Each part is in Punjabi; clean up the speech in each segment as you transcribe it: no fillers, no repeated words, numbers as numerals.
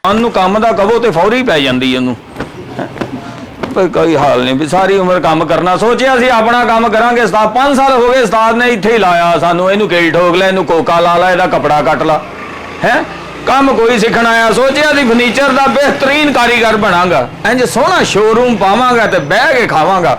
ਉਹਨੂੰ ਕੰਮ ਦਾ ਕਹੋ ਤੇ ਫੌਰੀ ਪੈ ਜਾਂਦੀ ਉਹਨੂੰ। ਕੋਈ ਹਾਲ ਨਹੀਂ ਵੀ ਸਾਰੀ ਉਮਰ ਕੰਮ ਕਰਨਾ। ਸੋਚਿਆ ਸੀ ਆਪਣਾ ਕੰਮ ਕਰਾਂਗੇ। ਉਸਤਾਦ 5 ਸਾਲ ਹੋ ਗਏ ਉਸਤਾਦ ਨੇ ਇੱਥੇ ਹੀ ਲਾਇਆ ਸਾਨੂੰ। ਇਹਨੂੰ ਕਈ ਠੋਕ ਲੈ, ਇਹਨੂੰ ਕੋਕਾ ਲਾ ਲਾ, ਇਹਦਾ ਕੱਪੜਾ ਕੱਟ ਲਾ। ਹੈ ਕੰਮ ਕੋਈ ਸਿੱਖਣ ਆਇਆ। ਸੋਚਿਆ ਸੀ ਫਰਨੀਚਰ ਦਾ ਬਿਹਤਰੀਨ ਕਾਰੀਗਰ ਬਣਾਂਗਾ, ਇੰਜ ਸੋਹਣਾ ਸ਼ੋਰੂਮ ਪਾਵਾਂਗਾ ਤੇ ਬਹਿ ਕੇ ਖਾਵਾਂਗਾ।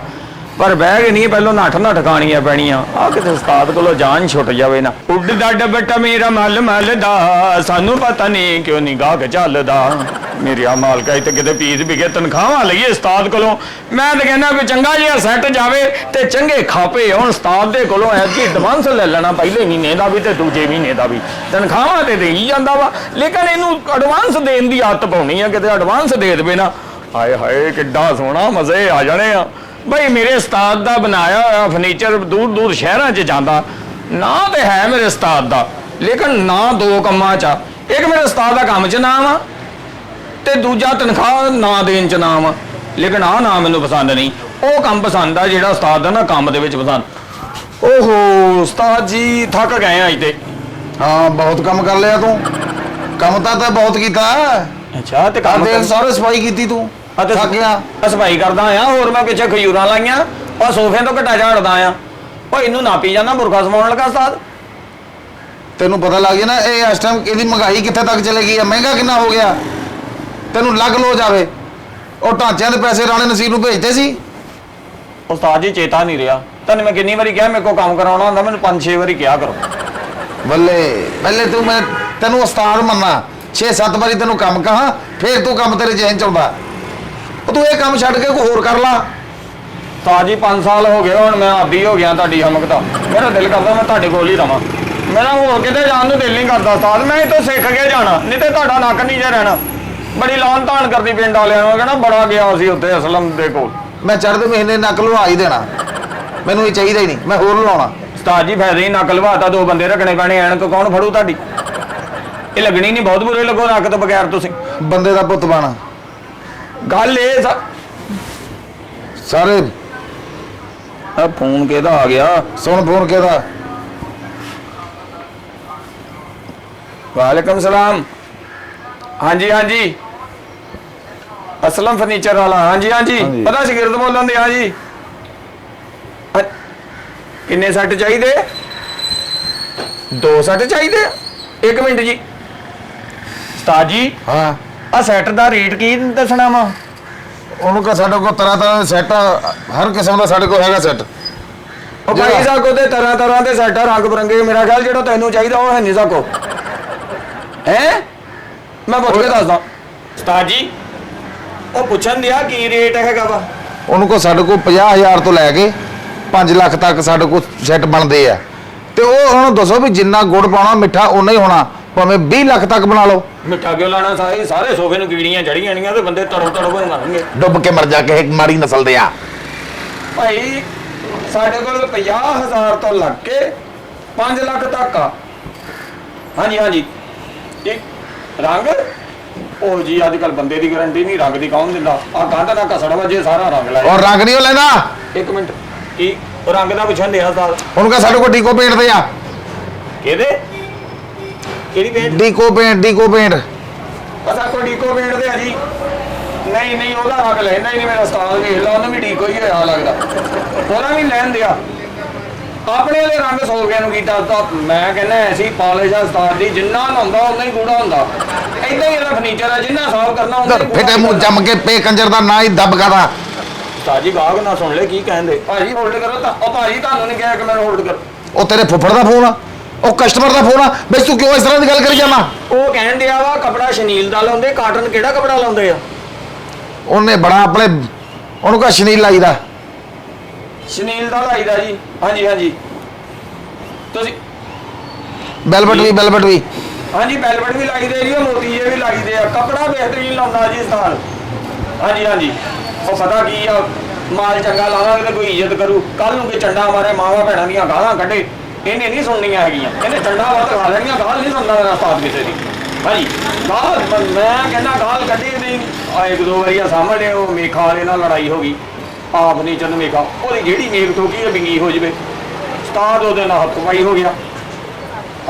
ਪਰ ਬਹਿ ਕੇ ਨਹੀਂ, ਪਹਿਲੋਂ ਨੱਠ ਖਾਣੀਆਂ ਪੈਣੀਆਂ। ਆ ਕਿਤੇ ਉਸਤਾਦ ਕੋਲੋਂ ਜਾਨ ਛੁੱਟ ਜਾਵੇ ਨਾ। ਉੱਡਦਾ ਡੱਬਟਾ ਮੇਰਾ ਮੱਲ ਮੱਲਦਾ, ਸਾਨੂੰ ਪਤਾ ਨਹੀਂ ਕਿਉਂ ਨਹੀਂ ਗਾਹਕ ਚੱਲਦਾ। ਮੇਰੀਆ ਮਾਲਕਾ ਇੱਥੇ ਕਿਤੇ ਪੀਸ ਵਿਗੇ ਤਨਖਾਹਾਂ ਲਈਏ ਉਸਤਾਦ ਕੋਲੋਂ। ਮੈਂ ਤਾਂ ਕਹਿੰਦਾ ਵੀ ਚੰਗਾ ਜਿਹਾ ਸੈੱਟ ਜਾਵੇ ਤੇ ਚੰਗੇ ਖਾਪੇ ਹੁਣ ਉਸਤਾਦ ਦੇ ਕੋਲੋਂ। ਐਤਕੀ ਐਡਵਾਂਸ ਲੈ ਲੈਣਾ, ਪਹਿਲੇ ਮਹੀਨੇ ਦਾ ਵੀ ਤੇ ਦੂਜੇ ਮਹੀਨੇ ਦਾ ਵੀ। ਤਨਖਾਹਾਂ ਤੇ ਦੇ ਹੀ ਜਾਂਦਾ ਵਾ, ਲੇਕਿਨ ਇਹਨੂੰ ਐਡਵਾਂਸ ਦੇਣ ਦੀ ਆਦਤ ਪਾਉਣੀ ਆ। ਕਿਤੇ ਐਡਵਾਂਸ ਦੇ ਦੇਵੇ ਨਾ, ਹਾਏ ਹਾਏ ਕਿੱਡਾ ਸੋਹਣਾ ਮਜ਼ੇ ਆ ਜਾਣੇ ਆ। ਬਈ ਮੇਰੇ ਉਸਤਾਦ ਦਾ ਬਣਾਇਆ ਹੋਇਆ ਫਰਨੀਚਰ ਦੂਰ ਦੂਰ ਸ਼ਹਿਰਾਂ 'ਚ ਜਾਂਦਾ। ਨਾ ਤੇ ਹੈ ਮੇਰੇ ਉਸਤਾਦ ਦਾ, ਲੇਕਿਨ ਨਾ ਦੋ ਕੰਮਾਂ 'ਚ ਆ। ਇੱਕ ਮੇਰੇ ਉਸਤਾਦ ਦਾ ਕੰਮ 'ਚ ਨਾਮ ਆ ਤੇ ਦੂਜਾ ਤਨਖਾਹ ਨਾ ਦੇਣ 'ਚ ਨਾਮ ਆ। ਲੇਕਿਨ ਆਹ ਨਾ ਮੈਨੂੰ ਪਸੰਦ ਨਹੀਂ। ਉਹ ਕੰਮ ਪਸੰਦ ਆ ਜਿਹੜਾ ਉਸਤਾਦ ਦਾ ਨਾ ਕੰਮ ਦੇ ਵਿੱਚ ਪਸੰਦ। ਓਹੋ ਉਸਤਾਦ ਜੀ ਥੱਕ ਗਏ ਆ ਅੱਜ ਤੇ। ਹਾਂ ਬਹੁਤ ਕੰਮ ਕਰ ਲਿਆ ਤੂੰ। ਕੰਮ ਤਾਂ ਬਹੁਤ ਕੀਤਾ। ਅੱਛਾ ਤੇ ਕੰਮ ਦੇਖ ਸਾਰੇ ਸਫਾਈ ਕੀਤੀ ਤੂੰ। ਥੱਕ ਗਿਆ। ਸਫਾਈ ਕਰਦਾ ਆ, ਹੋਰ ਮੈਂ ਪਿੱਛੇ ਖਜੂਰਾਂ ਲਾਈਆਂ। ਉਹ ਸੋਫੇ ਤੋਂ ਘਟਾ ਝਾੜਦਾ ਆ। ਉਹ ਇਹਨੂੰ ਨਾਪੀ ਜਾਂਦਾ, ਮੁਰਗਾ ਸਮਾਉਣ ਲੱਗਾ ਉਸਤਾਦ। ਤੈਨੂੰ ਪਤਾ ਲੱਗ ਗਿਆ ਨਾ ਇਹ ਇਸ ਟਾਈਮ ਇਹਦੀ ਮਹਿੰਗਾਈ ਕਿੱਥੇ ਤੱਕ ਚਲੇ ਗਈ ਆ, ਮਹਿੰਗਾ ਕਿੰਨਾ ਹੋ ਗਿਆ। ਤੈਨੂੰ ਲੱਗ ਲੋ ਜਾਵੇ। ਉਹ ਢਾਂਚਿਆਂ ਦੇ ਪੈਸੇ ਰਾਣੇ ਨਸੀਬ ਨੂੰ ਭੇਜਦੇ ਸੀ। ਉਸਤਾਦ ਜੀ ਚੇਤਾ ਨਹੀਂ ਰਿਹਾ। ਤੁਹਾਨੂੰ ਮੈਂ ਕਿੰਨੀ ਵਾਰੀ ਕਿਹਾ ਮੇਰੇ ਕੋਲ ਕੰਮ ਕਰਾਉਣਾ ਹੁੰਦਾ, ਮੈਨੂੰ 5-6 ਵਾਰੀ ਕਿਹਾ ਕਰੋ। ਬੱਲੇ ਪਹਿਲੇ ਤੂੰ ਮੈਂ ਤੈਨੂੰ ਉਸਤਾਦ ਮੰਨਾ, 6-7 ਵਾਰੀ ਤੈਨੂੰ ਕੰਮ ਕਹਾ, ਫੇਰ ਤੂੰ ਕੰਮ ਤੇਰੇ ਜਿਹਨ ਚ ਆਉਂਦਾ। ਤੂੰ ਇਹ ਕੰਮ ਛੱਡ ਕੇ ਕੋਈ ਹੋਰ ਕਰ ਲਾ। ਉਸਤਾਦ ਜੀ 5 ਸਾਲ ਹੋ ਗਏ ਹੁਣ, ਮੈਂ ਆਦੀ ਹੋ ਗਿਆ ਤੁਹਾਡੀ ਹਮਕ ਦਾ। ਮੇਰਾ ਦਿਲ ਕਰਦਾ ਮੈਂ ਤੁਹਾਡੇ ਕੋਲ ਹੀ ਰਵਾਂ। ਮੇਰਾ ਹੋਰ ਕਿਤੇ ਜਾਣ ਨੂੰ ਦਿਲ ਨਹੀਂ ਕਰਦਾ ਉਸਤਾਦ। ਮੈਂ ਇੱਥੋਂ ਸਿੱਖ ਕੇ ਜਾਣਾ, ਨਹੀਂ ਤੇ ਤੁਹਾਡਾ ਨੱਕ ਨਹੀਂ ਜੇ ਰਹਿਣਾ। ਬੜੀ ਲਾਨ ਤਾਨ ਕਰਦੀ ਪਿੰਡ ਵਾਲਿਆਂ ਨੂੰ, ਕਹਿਣਾ ਬੜਾ ਗਿਆ ਸੀ ਉੱਥੇ ਅਸਲਮ ਦੇ ਕੋਲ। ਮੈਂ ਚੜ੍ਹਦੇ ਮਹੀਨੇ ਨੱਕ ਲਵਾ ਹੀ ਦੇਣਾ, ਮੈਨੂੰ ਇਹ ਚਾਹੀਦਾ ਹੀ ਨਹੀਂ, ਮੈਂ ਹੋਰ ਲਵਾਉਣਾ। ਉਸਤਾਦ ਜੀ ਫਾਇਦਾ ਹੀ ਨੱਕ ਲਵਾਤਾ, 2 ਬੰਦੇ ਰੱਖਣੇ ਪੈਣੇ। ਐਨਕ ਕੌਣ ਫੜੂ ਤੁਹਾਡੀ? ਇਹ ਲੱਗਣੀ ਨਹੀਂ, ਬਹੁਤ ਬੁਰੇ ਲੱਗੋ ਨੱਕ ਤੋਂ ਬਗੈਰ ਤੁਸੀਂ। ਬੰਦੇ ਦਾ ਪੁੱਤ ਬਣ। ਗੱਲ ਇਹ ਸਾਰੇ ਆ ਫੋਨ ਕਿਹਦਾ ਆ ਗਿਆ? ਸੁਣ ਫੋਨ ਕਿਹਦਾ? ਵਾਲੇਕਮ ਸਲਾਮ। ਹਾਂਜੀ ਹਾਂਜੀ ਅਸਲਮ ਫਰਨੀਚਰ ਵਾਲਾ। ਹਾਂਜੀ ਹਾਂਜੀ ਪਤਾ ਸ਼ਗਿਰਦ ਬੋਲਣ ਦੇ। ਹਾਂਜੀ ਕਿੰਨੇ ਸੈੱਟ ਚਾਹੀਦੇ? 2 ਸੈੱਟ ਚਾਹੀਦੇ? 1 ਮਿੰਟ ਜੀ। ਉਸਤਾਦ ਜੀ ਹਾਂ ਆ ਸੈੱਟ ਦਾ ਰੇਟ ਕੀ ਦੱਸਣਾ ਵਾ? ਉਹਨੂੰ ਕਹ ਸਾਡੇ ਕੋਲ ਤਰ੍ਹਾਂ ਸੈੱਟ, ਹਰ ਕਿਸਮ ਦਾ ਸਾਡੇ ਕੋਲ ਹੈਗਾ ਸੈੱਟ। ਉਹ ਭਾਈ ਸਾਹਿਬ ਕੋਲ ਤੇ ਤਰ੍ਹਾਂ ਦੇ ਸੈੱਟ ਰੰਗ ਬਰੰਗੇ। ਮੇਰਾ ਖਿਆਲ ਜਿਹੜਾ ਤੈਨੂੰ ਚਾਹੀਦਾ ਉਹ ਹੈ ਨਹੀਂ ਸਾਕੋ। ਹੈ ਮੈਂ ਪੁੱਛ ਕੇ ਦੱਸਦਾ। ਉਸਤਾਦ ਜੀ ਉਹ ਪੁੱਛਣ ਦਿਆ ਕੀ ਰੇਟ ਹੈਗਾ ਵਾ? ਉਹਨੂੰ ਕੋ ਸਾਡੇ ਕੋਲ 50,000 ਤੋਂ ਲੈ ਕੇ 5 ਲੱਖ ਤੱਕ ਸਾਡੇ ਕੋਲ ਸੈੱਟ ਬਣਦੇ ਆ। ਤੇ ਉਹ ਉਹਨੂੰ ਦੱਸੋ ਵੀ ਜਿੰਨਾ ਗੁੜ ਪਾਉਣਾ ਮਿੱਠਾ ਉਨਾ ਹੀ ਹੋਣਾ, ਭਾਵੇਂ 20 ਲੱਖ ਤੱਕ ਬਣਾ ਲਓ। ਮਿੱਠਾ ਕਿਉਂ ਲਾਣਾ? ਸਾਰੇ ਸੋਫੇ ਨੂੰ ਕੀੜੀਆਂ ਚੜੀਆਂ ਆਣੀਆਂ ਤੇ ਬੰਦੇ ਤੜੋ ਬਣ ਮਰਨਗੇ। ਡੁੱਬ ਕੇ ਮਰ ਜਾ ਕੇ ਮਾੜੀ ਨਸਲ ਦੇ ਆ। ਭਾਈ ਸਾਡੇ ਕੋਲ 50,000 ਤੋਂ ਲੱਗ ਕੇ 5 ਲੱਖ ਤੱਕ ਆ। ਹਾਂਜੀ ਹਾਂਜੀ ਇੱਕ ਰੰਗ। ਉਹ ਜੀ ਅੱਜ ਕੱਲ ਬੰਦੇ ਦੀ ਗਾਰੰਟੀ ਨਹੀਂ, ਰੰਗ ਦੀ ਕੌਣ ਦਿੰਦਾ? ਆ ਕੰਧ ਨਾ ਘਸੜ ਵਜੇ ਸਾਰਾ ਰੰਗ ਲਾਇਆ। ਔਰ ਰੰਗ ਨਹੀਂ ਉਹ ਲੈਣਾ। 1 ਮਿੰਟ ਕੀ ਉਹ ਰੰਗ ਦਾ ਪੁੱਛਣ ਦਿਆ ਸਾਲ? ਉਹਨੂੰ ਕਹ ਸਾਡੇ ਕੋਲ ਡੀਕੋ ਪੇਂਟ ਦੇ ਆ। ਕਿਹਦੇ? ਕਿਹੜੀ ਪੇਂਟ? ਡੀਕੋ ਪੇਂਟ ਪਤਾ ਕੋਈ ਡੀਕੋ ਪੇਂਟ ਦੇ ਆ ਜੀ? ਨਹੀਂ ਉਹਦਾ ਰੰਗ ਲੈਣਾ ਹੀ ਨਹੀਂ। ਮੇਰਾ ਉਸਤਾਦ ਵੇਖ ਲਾ, ਉਹਨੂੰ ਵੀ ਡੀਕੋ ਹੀ ਹੋਇਆ ਲੱਗਦਾ। ਉਹਦਾ ਵੀ ਲੈਣ ਦਿਆ। ਆਪਣੇ ਵਾਲੇ ਰੰਗ ਸੋਫਿਆਂ ਨੂੰ ਕੀਤਾ ਤਾਂ ਮੈਂ ਕਹਿੰਦਾ ਐਸੀ ਪਾਲਿਸ਼ ਆ ਉਸਤਾਦ ਦੀ, ਜਿੰਨਾ ਨਹਾਉਂਦਾ ਉਨਾ ਹੀ ਗੂੜਾ ਹੁੰਦਾ। ਏਦਾਂ ਹੀ ਇਹਦਾ ਫਰਨੀਚਰ ਆ, ਜਿੰਨਾ ਸਾਫ਼ ਕਰਨਾ ਹੁੰਦਾ ਹੀ ਫਿੱਟੇ ਮੂੰਹ ਜੰਮ ਕੇ ਪੇ ਕੰਜਰ ਦਾ ਨਾ ਹੀ ਦੱਬ ਕਾਦਾ। ਉਸਤਾਦ ਜੀ ਗਾਹਕ ਨਾ ਸੁਣ ਲੈ ਕੀ ਕਹਿੰਦੇ। ਭਾਜੀ ਹੋਲਡ ਕਰੋ ਤਾਂ। ਉਹ ਭਾਜੀ ਤੁਹਾਨੂੰ ਨਹੀਂ ਕਿਹਾ ਕਿ ਮੈਨੂੰ ਹੋਲਡ ਕਰੋ। ਉਹ ਤੇਰੇ ਫੁੱਫੜ ਦਾ ਫੋਨ ਆ, ਉਹ ਕਸਟਮਰ ਦਾ ਫੋਨ ਆ। ਬਈ ਤੂੰ ਕਿਉਂ ਇਸ ਤਰ੍ਹਾਂ ਦੀ ਗੱਲ ਕਰੀ ਜਾਣਾ? ਉਹ ਕਹਿਣ ਡਿਆ ਵਾ ਕਪੜਾ ਸ਼ਨੀਲ ਦਾ ਲਾਉਂਦੇ, ਕਾਟਨ ਕਿਹੜਾ ਕਪੜਾ ਲਾਉਂਦੇ ਆ? ਉਹਨੇ ਬੜਾ ਆਪਣੇ ਉਹਨੂੰ ਕਹ ਸ਼ਨੀਲ ਲਾਈਦਾ। ਸ਼ਨੀਲ ਦਾ ਲਾਈਦਾ ਜੀ। ਹਾਂਜੀ ਤੁਸੀਂ ਬੈਲਵਟ ਵੀ ਹਾਂਜੀ ਬੈਲਵਟ ਵੀ ਲਾਈਦੇ ਜੀ, ਉਹ ਮੋਤੀ ਜੇ ਵੀ ਲਾਈਦੇ ਆ। ਕਪੜਾ ਬਿਹਤਰੀਨ ਲਾਉਂਦਾ ਜੀ ਉਸਤਾਦ। ਹਾਂਜੀ ਉਹ ਪਤਾ ਕੀ ਆ, ਮਾਲ ਚੰਗਾ ਲਾਵਾਂਗੇ ਤੇ ਕੋਈ ਇੱਜ਼ਤ ਕਰੂ। ਕੱਲ ਨੂੰ ਕਿ ਚੰਡਾ ਮਾਰੇ ਮਾਵਾਂ ਭੈਣਾਂ ਦੀਆਂ ਗਾਲਾਂ ਕੱਢੇ, ਇਹਨੇ ਨਹੀਂ ਸੁਣਨੀਆਂ ਹੈਗੀਆਂ। ਇਹਨੇ ਚੰਡਾ ਵੱਧ ਖਾ ਲੈਣੀਆਂ, ਗਾਲ ਨਹੀਂ ਸੁਣਦਾ ਮੇਰਾ ਉਸਤਾਦ ਕਿਸੇ ਦੀ। ਹਾਂਜੀ ਗਾਲ ਮੈਂ ਕਹਿੰਦਾ ਗਾਲ ਕੱਢੀ ਨਹੀਂ। ਆ 1-2 ਵਾਰੀ ਆ ਸਾਹਮਣੇ ਉਹ ਮੇਖਾ ਵਾਲੇ ਨਾਲ ਲੜਾਈ ਹੋ ਗਈ। ਆ ਫਰਨੀਚਰ ਨੂੰ ਮੇਖਾ, ਉਹਦੀ ਜਿਹੜੀ ਮੇਖ ਠੋਕੀ ਉਹ ਬਿੰਗੀ ਹੋ ਜਵੇ। ਉਸਤਾਦ ਉਹਦੇ ਨਾਲ ਹੱਥ ਪਾਈ ਹੋ ਗਿਆ।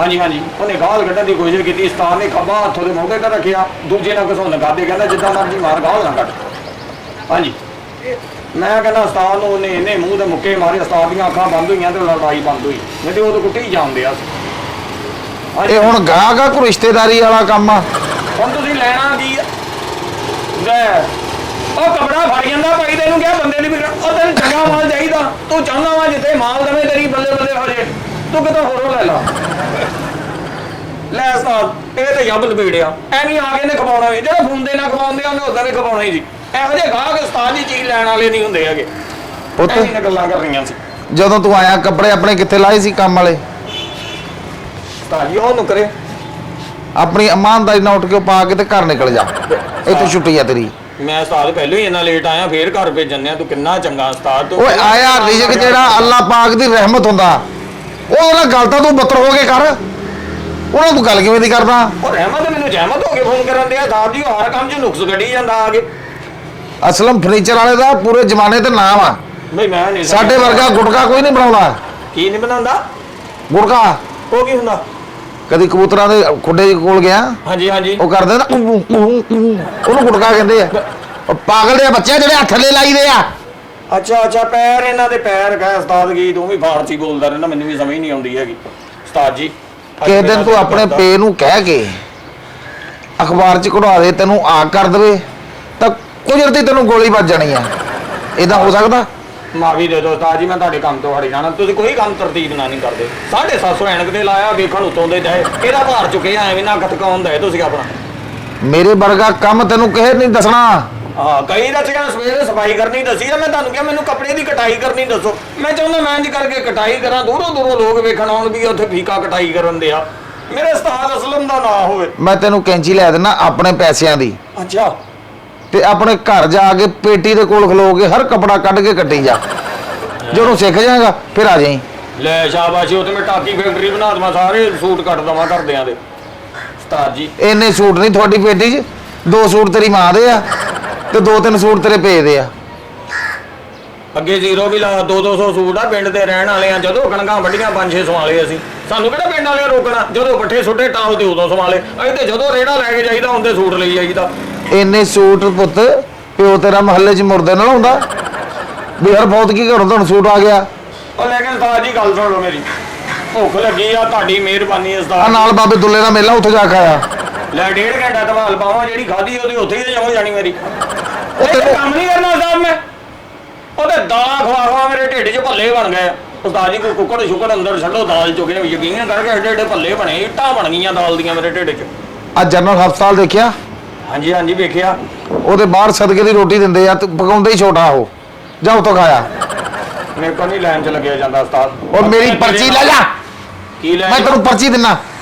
ਹਾਂਜੀ ਹਾਂਜੀ, ਉਹਨੇ ਗਾਲ ਕੱਢਣ ਦੀ ਕੋਸ਼ਿਸ਼ ਕੀਤੀ। ਉਸਤਾਦ ਨੇ ਖੱਬਾ ਹੱਥ ਉਹਦੇ ਮੋਢੇ ਤੇ ਰੱਖਿਆ, ਦੂਜੇ ਨਾਲ ਘਸੋਂ ਲਗਾਦੇ, ਕਹਿੰਦਾ ਜਿੱਦਾਂ ਮਰਜੀ ਮਾਰ, ਗਾਲ ਨਾ ਕੱਢ। ਹਾਂਜੀ, ਮੈਂ ਕਹਿੰਦਾ ਉਸਤਾਦ ਨੂੰ ਉਹਨੇ ਇਹਨੇ ਮੂੰਹ ਦੇ ਮੁੱਕੇ ਮਾਰੇ, ਉਸਤਾਦ ਦੀਆਂ ਅੱਖਾਂ ਬੰਦ ਹੋਈਆਂ ਤੇ ਲੜਾਈ ਬੰਦ ਹੋਈ, ਨਹੀਂ ਤੇ ਉਹ ਤਾਂ ਕੁੱਟੀ ਜਾਂਦੇ ਆ। ਇਹ ਹੁਣ ਗਾਹਕ ਆ ਕੋਈ ਰਿਸ਼ਤੇਦਾਰੀ ਵਾਲਾ ਕੰਮ ਆ? ਹੁਣ ਤੁਸੀਂ ਲੈਣਾ ਕੀ ਆ? ਲੈ ਉਹ ਕਪੜਾ ਫੜ ਜਾਂਦਾ ਭਾਈ, ਤੈਨੂੰ ਕਿਹਾ ਬੰਦੇ ਦੀ ਵੀ ਉਹ ਤੈਨੂੰ ਚੰਗਾ ਮਾਲ ਚਾਹੀਦਾ, ਤੂੰ ਚਾਹੁੰਦਾ ਵਾ ਜਿੱਥੇ ਮਾਲ ਦਵੇ ਤੇਰੀ ਬੱਲੇ ਬੱਲੇ ਹੋ ਜੇ, ਤੂੰ ਕਿਤੋਂ ਹੋਰੋਂ ਲੈ ਲਾ। ਲੈ ਉਸਤਾਦ ਇਹ ਤੇ ਜੱਬ ਲਪੇੜਿਆ, ਐਵੇਂ ਆ ਕੇ ਨੇ ਖਵਾਉਣਾ ਵੀ, ਜਿਹੜਾ ਫੋਨ ਦੇ ਨਾਲ ਖਵਾਉਂਦੇ ਆ ਉਹਨੇ ਉਦਾਂ ਨੇ ਖਵਾਉਣਾ ਹੀ ਸੀ। ਇਹੋ ਜਿਹੇ ਗਾਹਕ ਉਸਤਾਦ ਦੀ ਚੀਜ਼ ਲੈਣ ਵਾਲੇ ਨਹੀਂ ਹੁੰਦੇ ਹੈਗੇ। ਪੁੱਤ ਐਵੇਂ ਗੱਲਾਂ ਕਰ ਰਹੀਆਂ ਸੀ। ਜਦੋਂ ਤੂੰ ਆਇਆ ਕੱਪੜੇ ਆਪਣੇ ਕਿੱਥੇ ਲਾਏ ਸੀ ਕੰਮ ਵਾਲੇ? ਉਸਤਾਦ ਜੀ ਉਹ ਨੁਕਰੇ ਆਪਣੀ ਇਮਾਨਦਾਰੀ ਨਾਲ ਉੱਠ ਕੇ ਪਾ ਕੇ ਤੇ ਘਰ ਨਿਕਲ ਜਾ, ਇੱਥੇ ਛੁੱਟੀ ਆ ਤੇਰੀ। ਮੈਂ ਉਸਤਾਦ ਪਹਿਲਾਂ ਹੀ ਇੰਨਾ ਲੇਟ ਆਇਆ, ਫੇਰ ਘਰ ਭੇਜਣੇ ਆ, ਤੂੰ ਕਿੰਨਾ ਚੰਗਾ ਉਸਤਾਦ। ਤੂੰ ਓਏ ਆਇਆ ਰਿਜ਼ਕ ਜਿਹੜਾ ਅੱਲਾਹ ਪਾਕ ਦੀ ਰਹਿਮਤ ਹੁੰਦਾ, ਉਹਦਾ ਗੱਲ ਤਾਂ ਤੂੰ ਬੱਤਰ ਹੋ ਕੇ ਕਰ, ਉਹਨਾਂ ਤੂੰ ਗੱਲ ਕਿਵੇਂ ਦੀ ਕਰਦਾ? ਉਹ ਰਹਿਮਤ ਮੈਨੂੰ ਜਹਿਮਤ ਹੋ ਕੇ ਫੋਨ ਕਰਨ ਦੇ ਆ ਸਾਹਿਬ ਜੀ, ਉਹ ਹਰ ਕੰਮ 'ਚ ਨੁਕਸ ਕੱਢੀ ਜਾਂਦਾ ਆ ਕੇ। ਅਸਲਮ ਫਰਨੀਚਰ ਵਾਲੇ ਦਾ ਪੂਰੇ ਜ਼ਮਾਨੇ ਤੇ ਨਾਮ ਆ। ਬਈ ਮੈਂ ਨਹੀਂ ਸਾਡੇ ਵਰਗਾ ਗੁਟਕਾ ਕੋਈ ਨਹੀਂ ਬਣਾਉਂਦਾ। ਕੀ ਨਹੀਂ ਬਣਾਉਂਦਾ? ਗੁਟਕਾ ਉਹ ਕੀ ਹੁੰਦਾ? ਕਦੀ ਕਬੂਤਰਾਂ ਦੇ ਖੁੱਡੇ ਕੋਲ ਗਿਆ, ਹਾਂਜੀ ਹਾਂਜੀ, ਉਹ ਕਰਦੇ ਨਾ ਉਹਨੂੰ ਗੁਟਕਾ ਕਹਿੰਦੇ ਆ। ਉਹ ਪਾਗਲ ਦੇ ਬੱਚੇ ਜਿਹੜੇ ਹੱਥ ਥੱਲੇ ਲਾਈਦੇ ਆ। ਅੱਛਾ ਅੱਛਾ, ਪੈਰ ਇਹਨਾਂ ਦੇ ਪੈਰ ਕਹੇ ਉਸਤਾਦ ਕੀ, ਤੂੰ ਵੀ ਫਾਰਸੀ ਬੋਲਦਾ ਰਹਿੰਦਾ, ਮੈਨੂੰ ਵੀ ਸਮਝ ਨਹੀਂ ਆਉਂਦੀ ਹੈਗੀ ਉਸਤਾਦ ਜੀ। ਕਿਸੇ ਦਿਨ ਤੂੰ ਆਪਣੇ ਪੇ ਨੂੰ ਕਹਿ ਕੇ ਅਖਬਾਰ 'ਚ ਕਢਵਾ ਦੇ, ਤੈਨੂੰ ਆ ਕਰ ਦੇਵੇ ਤਾਂ ਕੁਦਰਤੀ ਤੈਨੂੰ ਗੋਲੀ ਵੱਜ ਜਾਣੀ ਆ। ਇਹਦਾ ਹੋ ਸਕਦਾ? ਮਾਫੀ ਦੇ ਦਿਓ ਉਸਤਾਦ ਜੀ, ਮੈਂ ਤੁਹਾਡੇ ਕੰਮ ਤੋਂ ਹਟ ਜਾਣਾ। ਤੁਸੀਂ ਕੋਈ ਕੰਮ ਤਰਤੀਬ ਨਾਲ ਨਹੀਂ ਕਰਦੇ। 750 ਐਨਕ ਤੇ ਲਾਇਆ, ਵੇਖਣ ਉਤੋਂ ਦੇ ਚਾਹੇ ਇਹਦਾ ਭਾਰ ਚੁੱਕਿਆ, ਐਵੇਂ ਨਾ ਖਤਕਾਉਂਦਾ ਤੁਸੀਂ ਆਪਣਾ। ਮੇਰੇ ਵਰਗਾ ਕੰਮ ਤੈਨੂੰ ਕਿਸੇ ਨਹੀਂ ਦੱਸਣਾ। ਹਾਂ ਕਈ ਦੱਸਿਆ ਸਵੇਰੇ ਸਫਾਈ ਕਰਨੀ ਦੱਸੀ ਆ, ਮੈਂ ਤੁਹਾਨੂੰ ਕਿਹਾ ਮੈਨੂੰ ਕੱਪੜੇ ਦੀ ਕਟਾਈ ਕਰਨੀ ਦੱਸੋ। ਮੈਂ ਚਾਹੁੰਦਾ ਮੈਂ ਇੰਜ ਕਰਕੇ ਕਟਾਈ ਕਰਾਂ, ਦੂਰੋਂ ਦੂਰੋਂ ਲੋਕ ਵੇਖਣ ਆਉਣ ਵੀ ਉੱਥੇ ਫੀਕਾ ਕਟਾਈ ਕਰਨ ਦੇ ਆ, ਮੇਰੇ ਉਸਤਾਦ ਅਸਲਮ ਦਾ ਨਾ ਹੋਵੇ। ਮੈਂ ਤੈਨੂੰ ਕੈਂਚੀ ਲੈ ਦੇਣਾ ਆਪਣੇ ਪੈਸਿਆਂ ਦੀ, ਅੱਛਾ, ਤੇ ਆਪਣੇ ਘਰ ਜਾ ਕੇ ਪੇਟੀ ਦੇ ਕੋਲ ਖਲੋ ਕੇ ਹਰ ਕਪੜਾ ਕੱਢ ਕੇ ਕੱਟੀ ਜਾ। ਜਦੋਂ ਸਿੱਖ ਜਾਏਗਾ ਫਿਰ ਆ ਜਾਈਂ। ਲੈ ਸ਼ਾਬਾਸ਼, ਉਹ ਤੇ ਮੈਂ ਟਾਕੀ ਫੈਕਟਰੀ ਬਣਾ ਦਵਾਂ, ਸਾਰੇ ਸੂਟ ਕੱਟ ਦਵਾਂ ਘਰਦਿਆਂ ਦੇ ਉਸਤਾਦ ਜੀ। ਇੰਨੇ ਸੂਟ ਨਹੀਂ ਤੁਹਾਡੀ ਪੇਟੀ 'ਚ, 2 ਸੂਟ ਤੇਰੀ ਮਾਂ ਦੇ ਆ ਤੇ 2-3 ਸੂਟ ਤੇਰੇ ਪੇ ਦੇ ਆ। ਅੱਗੇ ਜ਼ੀਰੋ ਵੀ ਲਾ, 200 ਸੂਟ ਆ, ਪਿੰਡ ਦੇ ਰਹਿਣ ਵਾਲੇ ਆ। ਜਦੋਂ ਕਣਕਾਂ ਵੱਡੀਆਂ 5-6 ਸਵਾਲੇ ਅਸੀਂ, ਸਾਨੂੰ ਕਿਹੜਾ ਪਿੰਡ ਵਾਲਿਆਂ ਰੋਕਣਾ। ਜਦੋਂ ਪੱਠੇ ਸੁੱਟੇ ਟਾਲ ਤੇ ਉਦੋਂ ਸਵਾਲੇ, ਅਸੀਂ ਤੇ ਜਦੋਂ ਰੇੜਾ ਲੈ ਕੇ ਜਾਈਦਾ ਹੁੰਦੇ ਸੂਟ ਲਈ ਜਾਈਦਾ। ਇੰਨੇ ਸੂਟ ਪੁੱਤ ਪਿਓ ਤੇਰਾ ਮਹੱਲੇ 'ਚ ਮੁਰਦੇ ਨਾਲ ਹੁੰਦਾ ਵੀ ਹਰ ਬਹੁਤ ਕੀ ਘਰੋਂ ਤੁਹਾਨੂੰ ਸੂਟ ਆ ਗਿਆ। ਉਹ ਲੇਕਿਨ ਉਸਤਾਦ ਜੀ ਗੱਲ ਸੁਣ ਲਓ ਮੇਰੀ, ਭੁੱਖ ਲੱਗੀ ਆ, ਤੁਹਾਡੀ ਮਿਹਰਬਾਨੀ ਆ ਉਸਤਾਦ। ਨਾਲ ਬਾਬੇ ਦੁੱਲੇ ਦਾ ਮੇਲਾ ਉੱਥੇ ਜਾ ਕੇ ਆਇਆ। ਲੈ 1.5 ਘੰਟਾ ਧਮਾਲ ਪਾਵਾਂ, ਜਿਹੜੀ ਖਾਧੀ ਉਹਦੀ ਉੱਥੇ ਹੀ ਹੋ ਜਾਣੀ ਮੇਰੀ। ਉਹ ਇਹ ਤੈਨੂੰ ਕੰਮ ਨਹੀਂ ਕਰਨਾ ਉਸਤਾਦ ਮੈਂ, ਉਹਦੇ ਦਾਲਾਂ ਖਵਾ ਮੇਰੇ ਢਿੱਡ 'ਚ ਭੱਲੇ ਬਣ ਗਏ। ਉਸਤਾਦ ਜੀ ਕੋਈ ਕੁੱਕੜ ਸ਼ੁਕੜ ਅੰਦਰ ਛੱਡੋ, ਦਾਲ ਚੁਗੇ ਯਕੀਨ ਕਰਕੇ ਏਡੇ ਏਡੇ ਭੱਲੇ ਬਣੇ, ਇੱਟਾਂ ਬਣ ਗਈਆਂ ਦਾਲ ਦੀਆਂ ਮੇਰੇ ਢਿੱਡ 'ਚ। ਆ ਜਨਰਲ ਹਸਪਤਾਲ ਦੇਖਿਆ? ਹਾਂਜੀ ਹਾਂਜੀ ਵੇਖਿਆ। ਉਹਦੇ ਬਾਹਰ ਸਦਕੇ ਦੀ ਰੋਟੀ ਦਿੰਦੇ ਆ ਤੇ ਪਕਾਉਂਦੇ ਹੀ ਛੋਟਾ ਉਹ, ਜਾ ਉੱਥੋਂ ਖਾਇਆ। ਮੇਰੇ ਕੋਲ ਨਹੀਂ ਲਾਈਨ 'ਚ ਲੱਗਿਆ ਜਾਂਦਾ ਉਸਤਾਦ। ਉਹ ਮੇਰੀ ਪਰਚੀ ਲੈ ਜਾ, ਕੀ ਲੈ? ਮੈਂ ਤੈਨੂੰ ਪਰਚੀ ਦਿੰਨਾ।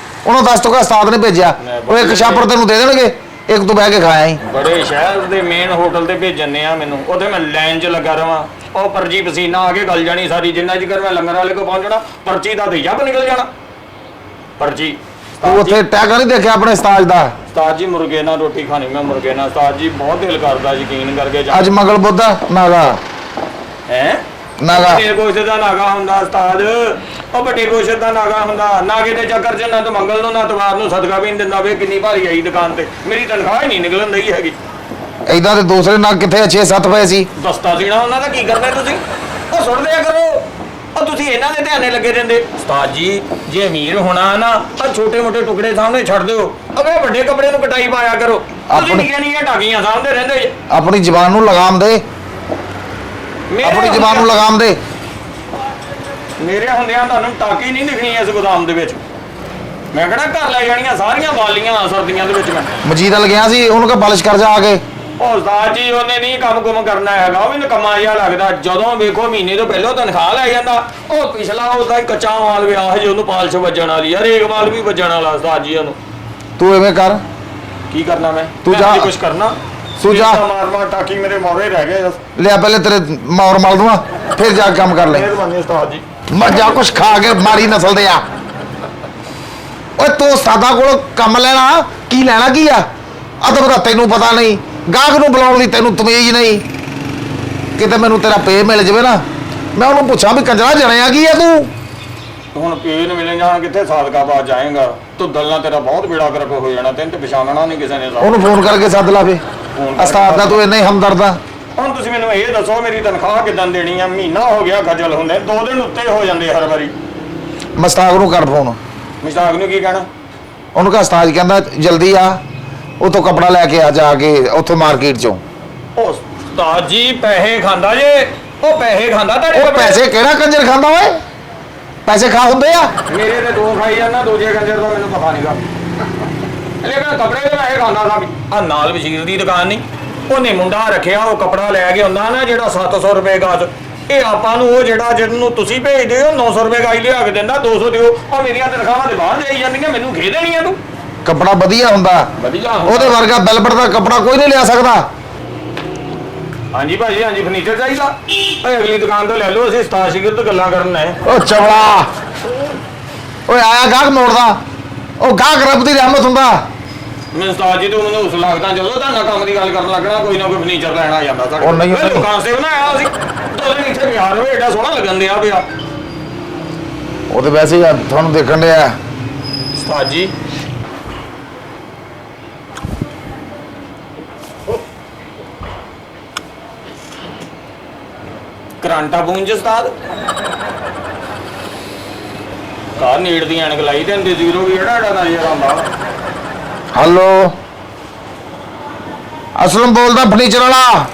ਉਹਨੂੰ ਦੱਸ ਤੋ ਕਿ ਉਸਤਾਦ ਨੇ ਭੇਜਿਆ, ਉਹ ਇੱਕ ਛਾਪਰ ਤੈਨੂੰ ਦੇ ਦੇਣਗੇ, ਇੱਕ ਤੂੰ ਬਹਿ ਕੇ ਖਾਇਆ ਹੀ। ਬੜੇ ਸ਼ਹਿਰ ਦੇ ਮੇਨ ਹੋਟਲ ਤੇ ਭੇਜਣੇ ਆ ਮੈਨੂੰ, ਉੱਥੇ ਮੈਂ ਲਾਈਨ 'ਚ ਲੱਗਾ ਰਵਾਂ, ਉਹ ਪਰਚੀ ਪਸੀਨਾ ਆ ਕੇ ਗਲ ਜਾਣੀ ਸਾਰੀ। ਜਿੰਨਾ ਚਿਰ ਮੈਂ ਲੰਗਰ ਵਾਲੇ ਕੋਲ ਪਹੁੰਚਣਾ, ਪਰਚੀ ਦਾ ਤੇ ਜੱਬ ਨਿਕਲ ਜਾਣਾ। ਪਰਚੀ ਤੂੰ ਉੱਥੇ ਟੈਗ ਨਹੀਂ ਦੇਖਿਆ ਆਪਣੇ ਉਸਤਾਦ ਦਾ? ਉਸਤਾਦ ਜੀ ਮੁਰਗੇ ਨਾਲ ਰੋਟੀ ਖਾਣੀ, ਮੈਂ ਮੁਰਗੇ ਨਾਲ ਉਸਤਾਦ ਜੀ ਬਹੁਤ ਦਿਲ ਕਰਦਾ ਯਕੀਨ ਕਰਕੇ। ਅੱਜ ਮੰਗਲ ਬੁੱਧ ਆ, ਨਾਗਾ ਹੈ ਨਾਗਾ ਵੱਡੇ ਗੋਸ਼ਤ ਦਾ ਨਾਗਾ ਹੁੰਦਾ ਉਸਤਾਦ, ਉਹ ਵੱਡੇ ਗੋਸ਼ਤ ਦਾ ਨਾਗਾ ਹੁੰਦਾ। ਨਾਗੇ ਦੇ ਚੱਕਰ 'ਚ ਨਾ ਤਾਂ ਮੰਗਲ ਨੂੰ ਨਾ ਤਵਾਰ ਨੂੰ ਸਦਕਾ ਵੀ ਨਹੀਂ ਦਿੰਦਾ। ਵੇ ਕਿੰਨੀ ਭਾਰੀ ਆਈ ਦੁਕਾਨ ਤੇ, ਮੇਰੀ ਤਨਖਾਹ ਹੀ ਨਹੀਂ ਨਿਕਲਣ ਦਈ ਹੈਗੀ। ਏਦਾਂ ਤੇ ਦੂਸਰੇ ਨਗ ਕਿੱਥੇ 6-7 ਪਏ ਸੀ। ਦਸਤਾ ਸੀਣਾ ਉਹਨਾਂ ਦਾ ਕੀ ਕਰਨਾ ਤੁਸੀਂ, ਉਹ ਸੁੱਟ ਦਿਆ ਕਰੋ। ਉਹ ਤੁਸੀਂ ਇਹਨਾਂ ਦੇ ਧਿਆਨੇ ਲੱਗੇ ਰਹਿੰਦੇ। ਉਸਤਾਦ ਜੀ ਜੇ ਅਮੀਰ ਹੋਣਾ ਨਾ ਤਾਂ ਛੋਟੇ ਮੋਟੇ ਟੁਕੜੇ ਸਾਹਮਣੇ ਛੱਡ ਦਿਓ, ਅਗੇ ਵੱਡੇ ਕੱਪੜੇ ਨੂੰ ਕਟਾਈ ਪਾਇਆ ਕਰੋ। ਤੁਸੀਂ ਨਿੱਕੀਆਂ ਨਿੱਕੀਆਂ ਢਾਕੀਆਂ ਸਾਹਮਣੇ ਰਹਿੰਦੇ ਜੇ। ਆਪਣੀ ਜ਼ਬਾਨ ਨੂੰ ਲਗਾਮ ਦੇ, ਆਪਣੀ ਜ਼ਬਾਨ ਨੂੰ ਲਗਾਮ ਦੇ। ਮੇਰੇ ਹੁੰਦਿਆਂ ਤੁਹਾਨੂੰ ਟਾਕੀ ਨਹੀਂ ਦਿਖਣੀ ਇਸ ਗੋਦਾਮ ਦੇ ਵਿੱਚ। ਮੈਂ ਕਿਹੜਾ ਘਰ ਲੈ ਜਾਣੀਆਂ ਸਾਰੀਆਂ ਵਾਲੀਆਂ ਸਰਦੀਆਂ ਦੇ ਵਿੱਚ। ਮੈਂ ਮਜੀਦ ਵੱਲ ਗਿਆ ਸੀ, ਉਹਨੂੰ ਕਹ ਬਾਲਿਸ਼ ਕਰ ਜਾ ਆ ਕੇ। ਉਹ ਉਸਤਾਦ ਜੀ ਉਹਨੇ ਨਹੀਂ ਕੰਮ ਕੁਮ ਕਰਨਾ ਹੈਗਾ, ਉਹ ਵੀ ਨਕਮਾ ਜਿਹਾ ਲੱਗਦਾ। ਜਦੋਂ ਵੇਖੋ ਮਹੀਨੇ ਤੋਂ ਪਹਿਲਾਂ ਤਨਖਾਹ ਲੈ ਜਾਂਦਾ, ਉਹ ਪਿਛਲਾ ਉਹਦਾ ਹੀ ਕੱਚਾ ਮਾਲ ਵਿਆਹ ਜੇ ਉਹਨੂੰ ਪਾਲਸ਼ ਵੱਜਣ ਵਾਲੀ, ਹਰੇਕ ਮਾਲ ਵੀ ਵੱਜਣ ਵਾਲਾ ਉਸਤਾਦ ਜੀ ਉਹਨੂੰ। ਤੂੰ ਐਵੇਂ ਕਰ, ਕੀ ਕਰਨਾ ਮੈਂ? ਤੂੰ ਜਾ, ਕੁਝ ਕਰਨਾ ਤੂੰ ਜਾ। ਮਾਰ ਟਾਕੀ ਮੇਰੇ ਮੋਰੇ ਰਹਿ ਗਏ। ਲਿਆ ਪਹਿਲੇ ਤੇਰੇ ਮੌਰ ਮਲ ਦੂੰਗਾ, ਫਿਰ ਜਾ ਕੇ ਕੰਮ ਕਰ ਲੈ। ਮਿਹਰਬਾਨੀ ਉਸਤਾਦ ਜੀ। ਮਰ ਜਾ ਕੁਛ ਖਾ ਕੇ, ਮਾੜੀ ਨਸਲ ਦੇ ਆ। ਓਏ ਤੂੰ ਸਾਦਾ ਕੋਲ ਕੰਮ ਲੈਣਾ, ਕੀ ਲੈਣਾ ਕੀ ਆ? ਅਦਬ ਦਾ ਤੈਨੂੰ ਪਤਾ ਨਹੀਂ, ਗਾਹਕ ਨੂੰ ਬੁਲਾਉਣ ਦੀ ਤੈਨੂੰ ਤਮੀਜ਼ ਨਹੀਂ। ਕਿਤੇ ਮੈਨੂੰ ਤੇਰਾ ਪੇ ਮਿਲ ਜਾਵੇ ਨਾ, ਮੈਂ ਉਹਨੂੰ ਪੁੱਛਾਂ ਵੀ ਕੰਜਰਾ ਜਣਿਆ ਕੀ ਆ ਤੂੰ? ਹੁਣ ਪੀਣ ਮਿਲਣ ਜਾਣ ਕਿੱਥੇ ਸਾਦਕਾਬਾਦ ਜਾਏਗਾ ਤੂੰ ਦਲਣਾ ਤੇਰਾ ਬਹੁਤ ਬੇੜਾ ਗਰਕ ਹੋ ਜਾਣਾ ਤੈਨੂੰ ਤੇ ਪਛਾਣਨਾ ਨਹੀਂ ਕਿਸੇ ਨੇ ਉਹਨੂੰ ਫੋਨ ਕਰਕੇ ਸੱਦ ਲਾ ਫੇ ਉਸਤਾਦ ਦਾ ਤੂੰ ਇੰਨਾ ਹੀ ਹਮਦਰਦ ਆ। ਹੁਣ ਤੁਸੀਂ ਮੈਨੂੰ ਇਹ ਦੱਸੋ ਮੇਰੀ ਤਨਖਾਹ ਕਿਦਾਂ ਦੇਣੀ ਆ? ਮਹੀਨਾ ਹੋ ਗਿਆ ਖੱਜਲ ਹੁੰਦੇ 2 ਦਿਨ ਉੱਤੇ ਹੋ ਜਾਂਦੇ ਹਰ ਵਾਰੀ। ਮਸਤਾਕ ਨੂੰ ਕਰ ਫੋਨ। ਮਸ਼ਤਾਕ ਨੂੰ ਕੀ ਕਹਿਣਾ? ਉਹਨੂੰ ਕਹ ਉਸਤਾਦ ਕਹਿੰਦਾ ਜਲਦੀ ਆ ਉਤੋਂ ਕੱਪੜਾ ਲੈ ਕੇ ਆ ਜਾ ਕੇ ਉੱਥੋਂ ਮਾਰਕੀਟ ਚੋਂ। ਉਹ ਉਸਤਾਦ ਜੀ ਪੈਸੇ ਖਾਂਦਾ ਜੇ, ਉਹ ਪੈਸੇ ਖਾਂਦਾ ਤੁਹਾਡੇ ਉਹ ਪੈਸੇ ਕਿਹੜਾ ਕੰਜਰ ਖਾਂਦਾ ਓਏ? ਪੈਸੇ ਖਾ ਹੁੰਦੇ ਆ? ਮੇਰੇ ਤੇ 2 ਖਾਈ ਜਾਂਦਾ, ਦੂਜੇ ਕੰਜਰ ਦਾ ਮੈਨੂੰ ਪਤਾ ਨਹੀਂਗਾ। ਲੇਕਿਨ ਕੱਪੜੇ ਦੇ ਪੈਸੇ ਖਾਂਦਾ ਸਾ। ਆ ਨਾਲ ਵਜ਼ੀਰ ਦੀ ਦੁਕਾਨ ਨਹੀਂ, ਉਹਨੇ ਮੁੰਡਾ ਰੱਖਿਆ, ਉਹ ਕੱਪੜਾ ਲੈ ਕੇ ਆਉਂਦਾ ਨਾ ਜਿਹੜਾ 700 ਰੁਪਏ ਗਾਜ। ਇਹ ਆਪਾਂ ਨੂੰ ਉਹ ਜਿਹੜਾ ਜਿਹਨੂੰ ਤੁਸੀਂ ਭੇਜਦੇ ਹੋ 900 ਰੁਪਏ ਗਾਜ ਲਿਆ ਕੇ ਦਿੰਦਾ, 200 ਦਿਓ। ਉਹ ਮੇਰੀਆਂ ਤਨਖਾਹਾਂ ਦੇ ਬਾਹਰ ਜਾਈ ਜਾਂਦੀਆਂ, ਮੈਨੂੰ ਖੇ ਦੇਣੀਆਂ ਤੂੰ। ਕੱਪੜਾ ਵਧੀਆ ਹੁੰਦਾ, ਵਧੀਆ ਉਹਦੇ ਵਰਗਾ ਬੈਲਬਟ ਦਾ ਕੱਪੜਾ ਕੋਈ ਨਹੀਂ ਲਿਆ ਸਕਦਾ। ਹਾਂਜੀ ਭਾਜੀ, ਹਾਂਜੀ ਫਰਨੀਚਰ ਚਾਹੀਦਾ। ਅਗਲੀ ਦੁਕਾਨ ਤੋਂ ਲੈ ਲਓ, ਅਸੀਂ ਉਸਤਾਦ ਸ਼ਾਗਿਰਦ ਗੱਲਾਂ ਕਰਨ ਆਏ। ਉਹ ਚਵਲਾ ਓਏ ਆਇਆ ਗਾਹਕ ਮੋੜਦਾ, ਉਹ ਗਾਹਕ ਰੱਬ ਦੀ ਰਹਿਮਤ ਹੁੰਦਾ। ਮੈਂ ਉਸਤਾਦ ਜੀ ਤੂੰ ਮੈਨੂੰ ਉਸ ਲੱਗਦਾ ਜਦੋਂ ਤੁਹਾਡਾ ਕੰਮ ਦੀ ਗੱਲ ਕਰਨ ਲੱਗਣਾ ਕੋਈ ਨਾ ਕੋਈ ਫਰਨੀਚਰ ਲੈਣ ਆ ਜਾਂਦਾ ਉਹ ਨਹੀਂ ਦੁਕਾਨ ਸੇ ਬਣਾਇਆ ਸੀ 2 ਦਿਨ ਇੱਥੇ ਬਿਹਾਰ ਹੋਏ, ਏਡਾ ਸੋਹਣਾ ਲੱਗਣ ਦਿਆ ਪਿਆ। ਉਹ ਤੇ ਵੈਸੇ ਹੀ ਤੁਹਾਨੂੰ ਦੇਖਣ ਡਿਆ। ਉਸਤਾਦ ਜੀ ਕਰਾਂਟਾ ਬੂੰਜ ਉਸਤਾਦ ਕਾਰ ਨੀੜ ਦੀ ਐਨਕ ਲਾਈ ਤੇ ਹੁੰਦੀ ਜ਼ੀਰੋ ਵੀ ਜਿਹੜਾ ਨਜ਼ਰ ਆਉਂਦਾ। ਹੈਲੋ ਅਸਲਮ ਬੋਲਦਾ ਫਰਨੀਚਰ ਵਾਲਾ,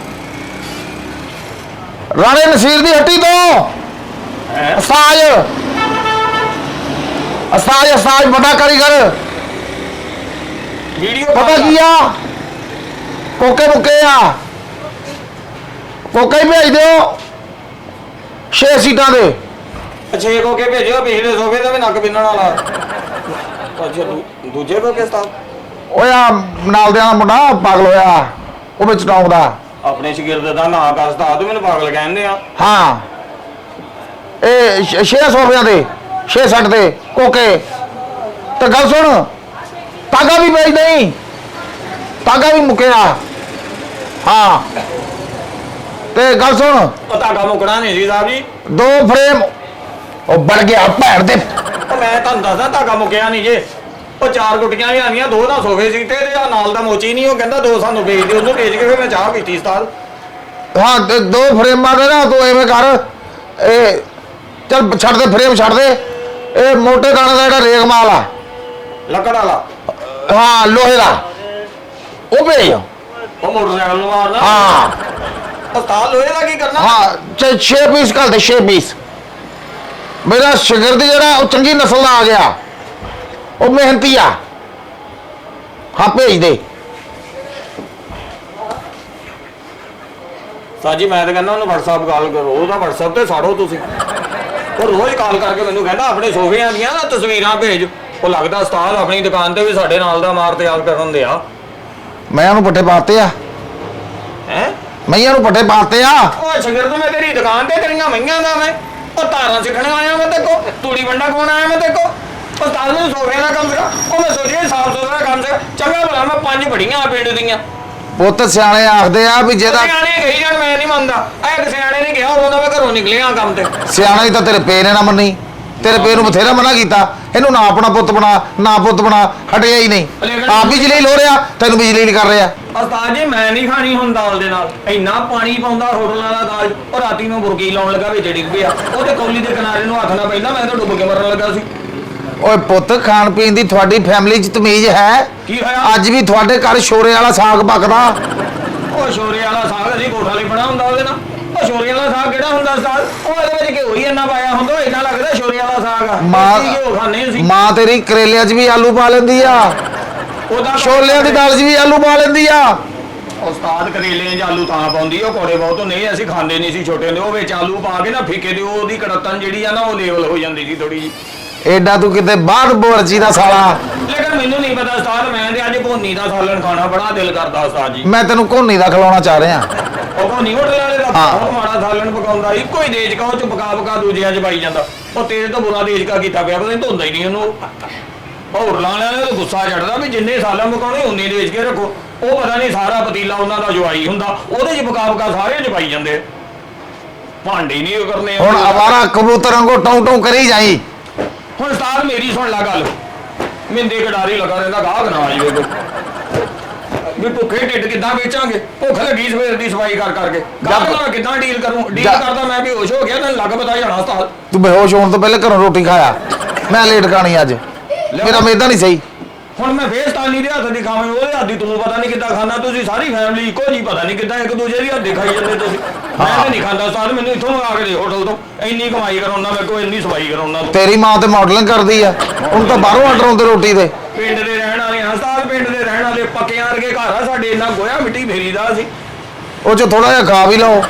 ਰਾਣੇ ਨਸੀਰ ਦੀ ਹੱਟੀ ਤੋਂ। ਅਸਾਜ ਅਸਾਜ ਅਸਾਜ ਵੱਡਾ ਕਾਰੀਗਰ। ਵੀਡੀਓ ਪਤਾ ਕੀ ਆ, ਕੋਕੇ ਮੁੱਕੇ ਆ, ਕੋਕੇ ਹੀ ਭੇਜ ਦਿਓ 6 ਸੀਟਾਂ ਦੇ। 6 ਕੋਕੇ ਭੇਜਿਓ, ਪਿਛਲੇ ਸੋਫੇ ਦਾ ਵੀ ਨੱਕ ਪਿੰਨਣ ਵਾਲਾ। ਅੱਛਾ ਦੂਜੇ ਕੋਕੇ ਉਸਤਾਦ? ਓਏ ਆ ਨਾਲ ਦੇ ਮੁੰਡਾ ਪਾਗਲ ਹੋਇਆ, ਉਹ ਵਿੱਚ ਟੌਂਕਦਾ। ਆਪਣੇ ਸ਼ਾਗਿਰਦ ਦਾ ਨਾਂ ਕਰ ਉਸਤਾਦ, ਤੂੰ ਮੈਨੂੰ ਪਾਗਲ ਕਹਿੰਦੇ ਆ। ਹਾਂ ਇਹ 6 ਸੋਫਿਆਂ ਦੇ 6 ਸੈੱਟ ਦੇ ਕੋਕੇ। ਤੇ ਗੱਲ ਸੁਣ, ਤਾਗਾ ਵੀ ਵੇਚ ਨਹੀਂ, ਤਾਗਾ ਵੀ ਮੁੱਕਿਆ। ਹਾਂ ਤੇ ਗੱਲ ਸੁਣ, ਉਹ ਧਾਗਾ ਮੁੱਕਣਾ ਨਹੀਂ ਸੀ ਸਾਹਿਬ ਜੀ। 2 ਫਰੇਮ ਉਹ ਬਣ ਗਿਆ ਭੈਣ ਦੇ। ਉਹ ਮੈਂ ਤੁਹਾਨੂੰ ਦੱਸਦਾ ਧਾਗਾ ਮੁੱਕਿਆ ਨਹੀਂ ਜੇ। ਉਹ 4 ਗੁੱਟੀਆਂ ਵੀ ਆਈਆਂ, 2 ਦਾ ਸੋਫੇ ਸੀ ਤੇ ਇਹਦੇ ਨਾਲ ਦਾ ਮੋਚੀ ਨਹੀਂ। ਉਹ ਕਹਿੰਦਾ 2 ਸਾਨੂੰ ਵੇਚ ਦਿਓ, ਉਹਨੂੰ ਵੇਚ ਕੇ ਫਿਰ ਮੈਂ ਚਾਹ ਪੀਤੀ ਉਸਤਾਦ। ਹਾਂ ਤੇ 2 ਫਰੇਮਾਂ ਦੇ ਨਾ ਤੂੰ ਐਵੇਂ ਕਰ, ਇਹ ਚੱਲ ਛੱਡ ਦੇ ਫਰੇਮ ਛੱਡ ਦੇ। ਇਹ ਮੋਟੇ ਦਾਣੇ ਦਾ ਜਿਹੜਾ ਰੇਗ ਮਾਲ ਆ, ਲੱਕੜ ਵਾਲਾ, ਹਾਂ ਲੋਹੇ ਦਾ, ਉਹ ਭੇਜ। ਉਹ ਮੋਟਰਸਾਈਕਲ ਨੂੰ ਮਾਰਨਾ। ਹਾਂ ਉਸਤਾਦ ਲੋਹੇ ਦਾ ਕੀ ਕਰਨਾ? ਹਾਂ 6 ਪੀਸ ਕਰ ਦੇ, 6 ਪੀਸ। ਮੇਰਾ ਸ਼ਾਗਿਰਦ ਜਿਹੜਾ ਉਹ ਚੰਗੀ ਨਸਲ ਦਾ ਆ ਗਿਆ, ਉਹ ਮਿਹਨਤੀ ਆ। ਹਾਂ ਭੇਜ ਦੇ। ਸਾਜੀ ਮੈਂ ਤਾਂ ਕਹਿੰਦਾ ਉਹਨੂੰ WhatsApp ਕਾਲ ਕਰੋ, ਉਹਦਾ WhatsApp ਤੇ ਸਾੜੋ ਤੁਸੀਂ। ਉਹ ਰੋਜ਼ ਕਾਲ ਕਰਕੇ ਮੈਨੂੰ ਕਹਿੰਦਾ ਆਪਣੇ ਸੋਫਿਆਂ ਦੀਆਂ ਨਾ ਤਸਵੀਰਾਂ ਭੇਜ। ਉਹ ਲੱਗਦਾ ਉਸਤਾਦ ਆਪਣੀ ਦੁਕਾਨ ਤੇ ਵੀ ਸਾਡੇ ਨਾਲ ਦਾ ਮਾਰ ਤਿਆਰ ਕਰਨ ਦੇ ਆ। ਮੈਂ ਉਹਨੂੰ ਪੱਠੇ ਪਾਤੇ ਆ, ਹੈ ਮਈਆਂ ਨੂੰ ਪੱਠੇ ਪਾਤੇ ਆ। ਉਹ ਸ਼ਾਗਿਰਦ ਮੈਂ ਤੇਰੀ ਦੁਕਾਨ ਤੇ ਤੇਰੀਆਂ ਮਈਆਂ ਦਾ ਮੈਂ ਉਹ ਤਾਰਾਂ ਸਿੱਖਣ ਆਇਆ ਮੈਂ ਦੇਖੋ, ਤੂੜੀ ਵੰਡਾ ਕੋਣ ਆਇਆ ਮੈਂ ਦੇਖੋ। ਉਸਤਾਦ ਨੂੰ ਸੋਫੇ ਦਾ ਕੰਮ ਸੀਗਾ, ਉਹ ਮੈਂ ਸੋਚਿਆ ਸਾਫ ਸੁਥਰਾ ਕੰਮ ਸੀਗਾ। ਚੰਗਾ ਭਲਾ ਮੈਂ 5 ਬੜੀਆਂ ਪਿੰਡ ਦੀਆਂ। ਪੁੱਤ ਸਿਆਣੇ ਆਖਦੇ ਆ ਵੀ ਜਿਹਦਾ ਸਿਆਣੇ ਕਹੀ ਜਾਣ, ਮੈਂ ਨਹੀਂ ਮੰਨਦਾ। ਇੱਕ ਸਿਆਣੇ ਨੇ ਕਿਹਾ ਉਦੋਂ ਦਾ ਮੈਂ ਘਰੋਂ ਨਿਕਲਿਆ ਕੰਮ ਤੇ। ਸਿਆਣਾ ਹੀ ਤਾਂ ਤੇਰੇ ਪੇ ਨੇ ਨਾ ਮੰਨੀ, ਤੇਰੇ ਪੇ ਨੂੰ ਬਥੇਰਾ ਮਨਾ ਕੀਤਾ, ਇਹਨੂੰ ਨਾ ਆਪਣਾ ਪੁੱਤ ਬਣਾ, ਨਾ ਪੁੱਤ ਬਣਾ, ਹਟਿਆ ਹੀ ਨਹੀਂ। ਆਪ ਵੀ ਜਲੀਲ ਹੋ ਰਿਹਾ, ਤੈਨੂੰ ਵੀ ਜਲੀਲ ਕਰ ਰਿਹਾ। ਉਸਤਾਦ ਜੀ ਮੈਂ ਨਹੀਂ ਖਾਣੀ ਹੁਣ ਦਾਲ ਦੇ ਨਾਲ, ਇੰਨਾ ਪਾਣੀ ਪਾਉਂਦਾ ਹੋਟਲਾਂ ਦਾ ਦਾਲ। ਉਹ ਰਾਤੀ ਨੂੰ ਬੁਰਕੀ ਲਾਉਣ ਲੱਗਾ, ਵਿੱਚ ਡਿੱਗ ਪਿਆ। ਉਹਦੇ ਕੌਲੀ ਦੇ ਕਿਨਾਰੇ ਨੂੰ ਹੱਥ ਨਾ ਪੈਂਦਾ, ਮੈਂ ਤਾਂ ਡੁੱਬ ਕੇ ਮਰਨ ਲੱਗਾ ਸੀ। ਓਏ ਪੁੱਤ ਖਾਣ ਪੀਣ ਦੀ ਤੁਹਾਡੀ ਫੈਮਿਲੀ 'ਚ ਤਮੀਜ਼ ਹੈ? ਕੀ ਹੋਇਆ? ਅੱਜ ਵੀ ਤੁਹਾਡੇ ਘਰ ਸ਼ੋਰੇ ਵਾਲਾ ਸਾਗ ਪੱਕਦਾ। ਉਹ ਛੋਰੇ ਵਾਲਾ ਸਾਗ ਅਸੀਂ ਕੋਠਾ ਲਈ ਬਣਾ ਹੁੰਦਾ ਉਹਦੇ ਨਾਲ। ਉਹ ਛੋਰੇ ਵਾਲਾ ਸਾਗ ਕਿਹੜਾ ਹੁੰਦਾ ਉਸਤਾਦ? ਉਹ ਇਹਦੇ ਵਿੱਚ ਘਿਓ ਹੀ ਇੰਨਾ ਪਾਇਆ ਹੁੰਦਾ, ਇੰਨਾ ਲੱਗਦਾ ਛੋਰੇ ਵਾਲਾ ਸਾਗ ਆ। ਘਿਓ ਖਾਂਦੇ ਸੀ। ਮਾਂ ਤੇਰੀ ਕਰੇਲਿਆਂ 'ਚ ਵੀ ਆਲੂ ਪਾ ਲੈਂਦੀ ਆ, ਉਹਦਾ ਛੋਲਿਆਂ ਦੀ ਦਾਲ 'ਚ ਵੀ ਆਲੂ ਪਾ ਲੈਂਦੀ ਆ। ਉਸਤਾਦ ਕਰੇਲੇ 'ਚ ਆਲੂ ਤਾਂ ਪਾਉਂਦੀ, ਉਹ ਕੋੜੇ ਬਹੁਤ ਹੁੰਦੇ, ਅਸੀਂ ਖਾਂਦੇ ਨਹੀਂ ਸੀ ਛੋਟੇ ਹੁੰਦੇ। ਉਹ ਵਿੱਚ ਆਲੂ ਪਾ ਕੇ ਨਾ ਫਿੱਕੇ ਦਿਓ, ਉਹਦੀ ਕੜਤਨ ਜਿਹੜੀ ਆ ਨਾ ਉਹ ਲੇਵਲ ਹੋ ਜਾਂਦੀ ਸੀ ਥੋੜੀ ਜਿਹੀ। ਐਡਾ ਤੂੰ ਕਿਤੇ ਬਾਹਰ ਬੋਰਚੀ ਦਾ ਸਾਲਾ। ਲੇਕਿਨ ਮੈਨੂੰ ਨਹੀਂ ਪਤਾ ਉਸਤਾਦ, ਮੈਂ ਤੇ ਅੱਜ ਭੋਨੀ ਦਾ ਸਾਲਣ ਖਾਣਾ ਬੜਾ ਦਿਲ ਕਰਦਾ ਉਸਤਾਦ ਜੀ। ਮੈਂ ਤੈਨੂੰ ਕੋਨੀ ਦਾ ਖਿਲਾਉਣਾ ਚਾਹ ਰਿਹਾ। ਉਹ ਭੋਨੀ ਹੋਟਲ ਵਾਲੇ ਦਾ ਬਹੁਤ ਮਾੜਾ ਸਾਲਣ ਪਕਾਉਂਦਾ। ਇੱਕੋ ਹੀ ਦੇਸ਼ ਕਾ ਉਹ ਚ ਪਕਾ ਦੂਜਿਆਂ ਚ ਪਾਈ ਜਾਂਦਾ। ਉਹ ਤੇਰੇ ਤੋਂ ਬੁਰਾ ਦੇਸ਼ ਕਾ ਕੀਤਾ ਪਿਆ, ਪਤਾ ਨਹੀਂ ਧੁੰਦਾ ਹੀ ਨਹੀਂ ਉਹਨੂੰ। ਹੋਟਲਾਂ ਵਾਲਿਆਂ ਨੇ ਤਾਂ ਗੁੱਸਾ ਚੜਦਾ ਵੀ ਜਿੰਨੇ ਸਾਲਾਂ ਪਕਾਉਣੇ ਉਨੇ ਦੇਸ਼ ਕੇ ਰੱਖੋ। ਉਹ ਪਤਾ ਨਹੀਂ ਸਾਰਾ ਪਤੀਲਾ ਉਹਨਾਂ ਦਾ ਜਵਾਈ ਹੁੰਦਾ, ਉਹਦੇ ਚ ਪਕਾ ਸਾਰੇ ਚ ਪਾਈ ਜਾਂਦੇ। ਭਾਂਡੇ ਨਹੀਂ ਉਹ ਕਰਨੇ। ਹੁਣ ਅਵਾਰਾ ਕਬੂਤਰਾਂ ਕੋ ਟੌਂ ਟੌਂ ਕਰੀ ਜਾਈ। ਹੁਣ ਉਸਤਾਦ ਮੇਰੀ ਸੁਣ ਲਾ ਗੱਲ, ਮਿੰਦੇ ਗਡਾਰੀ ਲੱਗਾ ਰਹਿੰਦਾ, ਗਾਹਕ ਨਾ ਆ ਜਾਵੇ ਕੋਈ। ਵੀ ਭੁੱਖੇ ਢਿੱਡ ਕਿੱਦਾਂ ਵੇਚਾਂਗੇ? ਭੁੱਖ ਲੱਗੀ ਸਵੇਰ ਦੀ ਸਫਾਈ ਕਰ ਕਰਕੇ, ਗਾਹਕ ਨਾਲ ਕਿੱਦਾਂ ਡੀਲ ਕਰੂੰ? ਡੀਲ ਕਰਦਾ ਮੈਂ ਬੇਹੋਸ਼ ਹੋ ਗਿਆ, ਤੈਨੂੰ ਲੱਗ ਪਤਾ ਜਾਣਾ ਉਸਤਾਦ। ਤੂੰ ਬੇਹੋਸ਼ ਹੋਣ ਤੋਂ ਪਹਿਲੇ ਘਰੋਂ ਰੋਟੀ ਖਾਇਆ, ਮੈਂ ਲੇਟ ਖਾਣੀ ਅੱਜ, ਮੇਰਾ ਮੇਦਾ ਨਹੀਂ ਸਹੀ। ਹੁਣ ਮੈਂ ਫੇਰ ਸਤਾਨੀ ਦੇ ਹੱਥ ਦੀ ਖਾਵਾਂ, ਉਹਦੇ ਹੱਥ ਦੀ ਤੂੰ ਪਤਾ ਨਹੀਂ ਕਿੱਦਾਂ ਖਾਂਦਾ। ਤੁਸੀਂ ਸਾਰੀ ਫੈਮਿਲੀ ਇੱਕੋ ਜੀ, ਪਤਾ ਨਹੀਂ ਕਿੱਦਾਂ ਇੱਕ ਦੂਜੇ ਦੀ ਹੱਥ ਦੇ ਖਾਈ ਜਾਂਦੇ ਤੁਸੀਂ। ਮੈਂ ਤਾਂ ਨਹੀਂ ਖਾਂਦਾ ਉਸਤਾਦ, ਮੈਨੂੰ ਇੱਥੋਂ ਮੰਗਾ ਕੇ ਦੇ ਹੋਟਲ ਤੋਂ। ਇੰਨੀ ਕਮਾਈ ਕਰਾਉਣਾ ਮੇਰੇ ਕੋਲ, ਇੰਨੀ ਸਫਾਈ ਕਰਾਉਣਾ ਤੂੰ। ਤੇਰੀ ਮਾਂ ਤੇ ਮਾਡਲਿੰਗ ਕਰਦੀ ਆ, ਹੁਣ ਤਾਂ ਬਾਹਰੋਂ ਆਰਡਰ ਆਉਂਦੇ ਰੋਟੀ ਦੇ। ਪਿੰਡ ਦੇ ਰਹਿਣ ਵਾਲੇ ਹਾਂ ਉਸਤਾਦ, ਪਿੰਡ ਦੇ ਰਹਿਣ ਵਾਲੇ ਪੱਕਿਆਂ ਵਰਗੇ ਘਰ ਆ ਸਾਡੇ, ਇੰਨਾ ਗੋਇਆ ਮਿੱਟੀ ਫੇਰੀਦਾ ਅਸੀਂ। ਉਹ ਚ ਥੋੜਾ ਜਿਹਾ ਖਾ ਵੀ ਲਓ।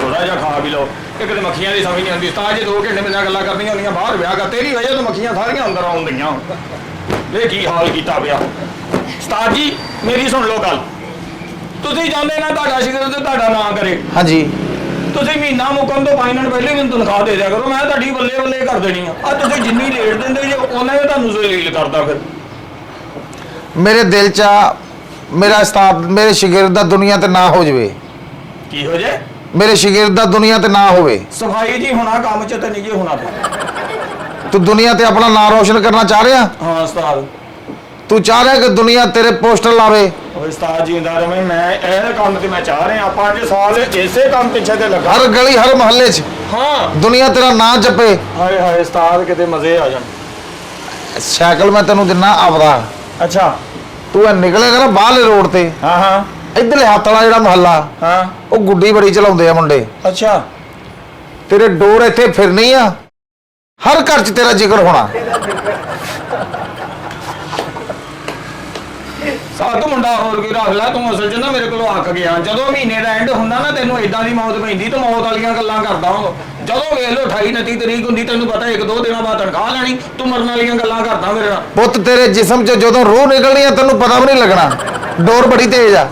ਥੋੜਾ ਜਿਹਾ ਖਾ ਵੀ ਲਓ। ਇੱਕ ਤੇ ਮੱਖੀਆਂ ਦੀ ਸਮਝ ਨਹੀਂ ਆਉਂਦੀ ਉਸਤਾਦ, ਜੇ 2 ਘੰਟੇ ਮੇਰੇ ਨਾਲ ਗੱਲਾਂ ਕਰਦੀਆਂ ਹੁੰਦੀਆਂ ਬਾਹਰ ਵਿਆਹ ਕਰ, ਤੇਰੀ ਵਜ੍ਹਾ ਤੋਂ ਮੱਖੀਆਂ ਸਾਰੀਆਂ ਅੰਦਰ ਆਉਂਦੀਆਂ। ਇਹ ਕੀ ਹਾਲ ਕੀਤਾ ਪਿਆ ਉਸਤਾਦ ਜੀ। ਮੇਰੀ ਸੁਣ ਲਓ ਗੱਲ, ਤੁਸੀਂ ਚਾਹੁੰਦੇ ਨਾ ਤੁਹਾਡਾ ਸ਼ਿਕਰ ਤੇ ਤੁਹਾਡਾ ਨਾਂ ਕਰੇ। ਹਾਂਜੀ, ਤੁਸੀਂ ਮਹੀਨਾ ਮੁੱਕਣ ਤੋਂ 5 ਦਿਨ ਪਹਿਲੇ ਮੈਨੂੰ ਤਨਖਾਹ ਦੇ ਦਿਆ ਕਰੋ, ਮੈਂ ਤੁਹਾਡੀ ਬੱਲੇ ਬੱਲੇ ਕਰ ਦੇਣੀ ਆ। ਤੁਸੀਂ ਜਿੰਨੀ ਲੇਟ ਦਿੰਦੇ ਜੇ ਉਹਨਾਂ ਨੇ ਤੁਹਾਨੂੰ ਜ਼ਲੀਲ ਕਰਦਾ। ਫਿਰ ਮੇਰੇ ਦਿਲ 'ਚ ਆ ਮੇਰਾ ਉਸਤਾਦ, ਮੇਰੇ ਸ਼ਾਗਿਰਦ ਦਾ ਦੁਨੀਆ ਤੇ ਨਾ ਹੋ ਜਾਵੇ। ਕੀ ਹੋ ਜੇ? ਮੇਰੇ ਸ਼ਾਗਿਰਦ ਦਾ ਦੁਨੀਆ ਤੇ ਨਾ ਹੋਵੇ। ਸਫਾਈ ਜੀ ਹੋਣਾ ਕੰਮ 'ਚ ਤੇ ਨਹੀਂ ਜੇ ਹੋਣਾ। ਤੂੰ ਦੁਨੀਆ ਤੇ ਆਪਣਾ ਨਾਂ ਰੋਸ਼ਨ ਕਰਨਾ ਚਾਹ ਰਿਹਾ? ਹਾਂ ਉਸਤਾਦ। ਤੂੰ ਚਾਹ ਰਿਹਾ ਕਿ ਦੁਨੀਆ ਤੇਰੇ ਪੋਸਟਰ ਲਾਵੇ? ਓਏ ਉਸਤਾਦ ਜਿੰਦਾ ਰਵੇਂ, ਮੈਂ ਇਹ ਕੰਮ ਤੇ ਮੈਂ ਚਾਹ ਰਿਹਾ 5 ਸਾਲ ਇਸੇ ਕੰਮ ਪਿੱਛੇ ਤੇ ਲੱਗਾ। ਹਰ ਗਲੀ ਹਰ ਮਹੱਲੇ 'ਚ ਹਾਂ ਦੁਨੀਆ ਤੇਰਾ ਨਾਂ ਜਪੇ। ਹਾਏ ਹਾਏ ਉਸਤਾਦ, ਕਿਤੇ ਮਜ਼ੇ ਆ ਜਾਣ। ਸਾਈਕਲ ਮੈਂ ਤੈਨੂੰ ਦਿਨਾ ਆਪਦਾ, ਅੱਛਾ। ਤੂੰ ਇਹ ਨਿਕਲੇਗਾ ਨਾ ਬਾਹਰਲੇ ਰੋਡ ਤੇ, ਹਾਂ ਹਾਂ ਇੱਧਰਲੇ ਹੱਥ ਵਾਲਾ ਜਿਹੜਾ ਮਹੱਲਾ, ਹਾਂ। ਉਹ ਗੁੱਡੀ ਬੜੀ ਚਲਾਉਂਦੇ ਆ ਮੁੰਡੇ। ਅੱਛਾ। ਤੇਰੇ ਡੋਰ ਇੱਥੇ ਫਿਰਨੀ ਆ, ਹਰ ਘਰ 'ਚ ਤੇਰਾ ਜ਼ਿਕਰ ਹੋਣਾ। ਸਾਧ ਮੁੰਡਾ ਹੋਰ ਕੋਈ ਰੱਖ ਲੈ, ਤੂੰ ਅਸਲ 'ਚ ਨਾ ਮੇਰੇ ਕੋਲੋਂ ਅੱਕ ਗਿਆ। ਜਦੋਂ ਮਹੀਨੇ ਦਾ ਐਂਡ ਹੁੰਦਾ ਨਾ, ਤੈਨੂੰ ਇਦਾਂ ਦੀ ਮੌਤ ਪੈਂਦੀ, ਤੂੰ ਮੌਤ ਵਾਲੀਆਂ ਗੱਲਾਂ ਕਰਦਾ ਹਾਂ। ਜਦੋਂ ਵੇਖ ਲਓ 28 29 ਤਰੀਕ ਹੁੰਦੀ, ਤੈਨੂੰ ਪਤਾ 1-2 ਦਿਨਾਂ ਬਾਅਦ ਤਨਖਾਹ ਲੈਣੀ, ਤੂੰ ਮਰਨ ਵਾਲੀਆਂ ਗੱਲਾਂ ਕਰਦਾ ਮੇਰੇ ਨਾਲ। ਪੁੱਤ ਤੇਰੇ ਜਿਸਮ 'ਚ ਜਦੋਂ ਰੂਹ ਨਿਕਲਣੀ ਆ, ਤੈਨੂੰ ਪਤਾ ਵੀ ਨਹੀਂ ਲੱਗਣਾ, ਡੋਰ ਬੜੀ ਤੇਜ਼ ਆ।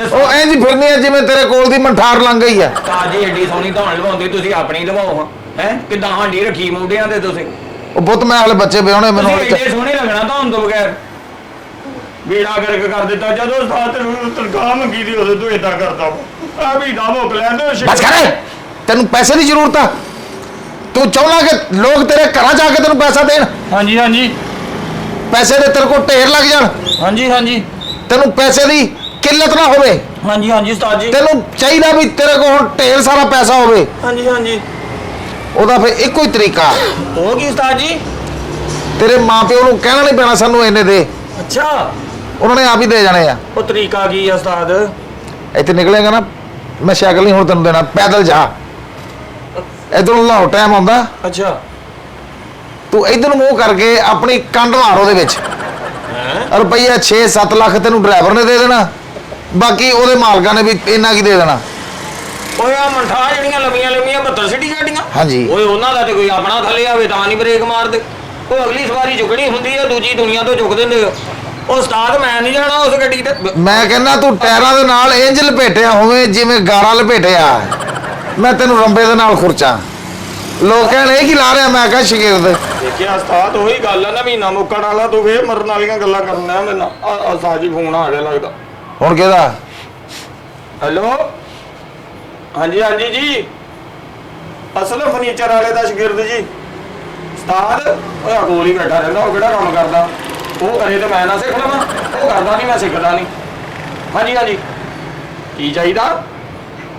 ਉਹ ਇੰਜ ਹੀ ਫਿਰਨੀ ਆ ਜਿਵੇਂ ਤੇਰੇ ਕੋਲ ਦੀ ਮੰਠਾਰ ਲੰਘ ਗਈ ਆ। ਤਾਜੀ ਏਡੀ ਸੋਹਣੀ ਧੌਣ ਲਵਾਉਂਦੀ, ਤੁਸੀਂ ਆਪਣੀ ਲਵਾਓ ਹੈ। ਕਿੱਦਾਂ ਹਾਂਡੀ ਰੱਖੀ ਮੁੰਡਿਆਂ ਤੇ ਤੁਸੀਂ। ਉਹ ਪੁੱਤ ਮੈਂ ਹਲੇ ਬੱਚੇ ਵਿਆਹੁਣੇ, ਮੈਨੂੰ ਤੁਸੀਂ ਏਡੇ ਸੋਹਣੇ ਲੱਗਣਾ ਧੌਣ ਤੋਂ ਬਗੈਰ। ਬੇੜਾ ਗਰਕ ਕਰ ਦਿੱਤਾ। ਜਦੋਂ ਉਸਤਾਦ ਤੈਨੂੰ ਤਨਖਾਹ ਮੰਗੀ ਦੀ, ਉਦੋਂ ਤੂੰ ਏਦਾਂ ਕਰਦਾ ਆ ਵੀ ਦਾ ਭੁੱਖ ਲੈਂਦੇ। ਬਸ ਕਰ, ਤੈਨੂੰ ਪੈਸੇ ਦੀ ਜ਼ਰੂਰਤ ਆ? ਤੂੰ ਚਾਹੁੰਦਾ ਕਿ ਲੋਕ ਤੇਰੇ ਘਰਾਂ ਜਾ ਕੇ ਤੈਨੂੰ ਪੈਸਾ ਦੇਣ? ਹਾਂਜੀ ਹਾਂਜੀ। ਪੈਸੇ ਦੇ ਤੇਰੇ ਕੋਲ ਢੇਰ ਲੱਗ ਜਾਣ? ਹਾਂਜੀ ਹਾਂਜੀ। ਤੈਨੂੰ ਪੈਸੇ ਦੀ ਕਿੱਲਤ ਨਾ ਹੋਵੇ? ਹਾਂਜੀ ਹਾਂਜੀ ਉਸਤਾਦ ਜੀ। ਤੈਨੂੰ ਚਾਹੀਦਾ ਵੀ ਤੇਰੇ ਕੋਲ ਹੁਣ ਢੇਰ ਸਾਰਾ ਪੈਸਾ ਹੋਵੇ? ਹਾਂਜੀ ਹਾਂਜੀ। ਉਹਦਾ ਫਿਰ ਇੱਕੋ ਹੀ ਤਰੀਕਾ। ਉਹ ਕੀ ਉਸਤਾਦ ਜੀ? ਤੇਰੇ ਮਾਪਿਓ ਨੂੰ ਕਹਿਣਾ ਨਹੀਂ ਪੈਣਾ ਸਾਨੂੰ ਇੰਨੇ ਦੇ, ਅੱਛਾ। ਉਹਨਾਂ ਨੇ ਆਪ ਹੀ ਦੇ ਜਾਣੇ ਆ। ਉਹ ਤਰੀਕਾ ਕੀ ਆ ਉਸਤਾਦ? ਇੱਥੇ ਨਿਕਲੇਗਾ ਨਾ, ਮੈਂ ਸਾਈਕਲ ਨਹੀਂ ਹੁਣ ਤੈਨੂੰ ਦੇਣਾ, ਪੈਦਲ ਜਾ। ਇਧਰੋਂ ਲਾਹੌਰ ਟਾਈਮ ਆਉਂਦਾ, ਅੱਛਾ। ਤੂੰ ਇਧਰ ਨੂੰ ਮੂੰਹ ਕਰਕੇ ਆਪਣੀ ਕੰਡ ਮਾਰ ਉਹਦੇ ਵਿੱਚ। ਰੁਪਈਆ 6-7 ਲੱਖ ਤੈਨੂੰ ਡਰਾਈਵਰ ਨੇ ਦੇ ਦੇਣਾ, ਬਾਕੀ ਉਹਦੇ ਮਾਲਕਾਂ ਨੇ ਵੀ ਇੰਨਾ ਕੀ ਦੇ ਦੇਣਾ। ਓਏ ਆ ਮੰਠਾ ਜਿਹੜੀਆਂ ਲੰਮੀਆਂ ਲੰਮੀਆਂ 72 ਸਿਟੀ ਗੱਡੀਆਂ, ਹਾਂਜੀ। ਓਏ ਉਹਨਾਂ ਦਾ ਤੇ ਕੋਈ ਆਪਣਾ ਥੱਲੇ ਆਵੇ ਤਾਂ ਨਹੀਂ ਬ੍ਰੇਕ ਮਾਰਦੇ। ਉਹ ਅਗਲੀ ਸਵਾਰੀ ਚੁੱਕਣੀ ਹੁੰਦੀ ਆ, ਦੂਜੀ ਦੁਨੀਆ ਤੋਂ ਚੁੱਕ ਦਿੰਦੇ ਆ। ਉਹ ਉਸਤਾਦ ਮੈਂ ਨਹੀਂ ਜਾਣਾ ਉਸ ਗੱਡੀ ਤੇ। ਮੈਂ ਕਹਿੰਦਾ ਤੂੰ ਟਾਇਰਾਂ ਦੇ ਨਾਲ ਇੰਜ ਲਪੇਟਿਆ ਹੋਵੇ ਜਿਵੇਂ ਗਾਰਾ ਲਪੇਟਿਆ, ਮੈਂ ਤੈਨੂੰ ਰੰਬੇ ਦੇ ਨਾਲ ਖੁਰਚਾਂ। ਲੋਕ ਕਹਿਣ ਇਹ ਕੀ ਲਾ ਰਿਹਾ? ਮੈਂ ਕਿਹਾ ਸ਼ਾਗਿਰਦ। ਦੇਖਿਆ ਉਸਤਾਦ, ਉਹੀ ਗੱਲ ਆ ਨਾ, ਮਹੀਨਾ ਮੁੱਕਣ ਵਾਲਾ, ਤੂੰ ਫੇਰ ਮਰਨ ਵਾਲੀਆਂ ਗੱਲਾਂ ਕਰਨਾ ਮੇਰੇ ਨਾਲ। ਆ ਸਾਜੀ ਫੋਨ ਆ ਗਿਆ ਲੱਗਦਾ। ਹੁਣ ਕਿਹਦਾ? ਹੈਲੋ। ਹਾਂਜੀ ਹਾਂਜੀ ਜੀ, ਅਸਲ ਫਰਨੀਚਰ ਵਾਲੇ ਦਾ ਸ਼ਾਗਿਰਦ ਜੀ। ਉਸਤਾਦ ਉਹ ਕੋਲ ਹੀ ਬੈਠਾ ਰਹਿੰਦਾ, ਉਹ ਕਿਹੜਾ ਕੰਮ ਕਰਦਾ। ਉਹ ਕਰੇ ਤੇ ਮੈਂ ਨਾ ਸਿੱਖ ਲਵਾਂ, ਉਹ ਕਰਦਾ ਨਹੀਂ, ਮੈਂ ਸਿੱਖਦਾ ਨਹੀਂ। ਹਾਂਜੀ ਹਾਂਜੀ। ਕੀ ਚਾਹੀਦਾ?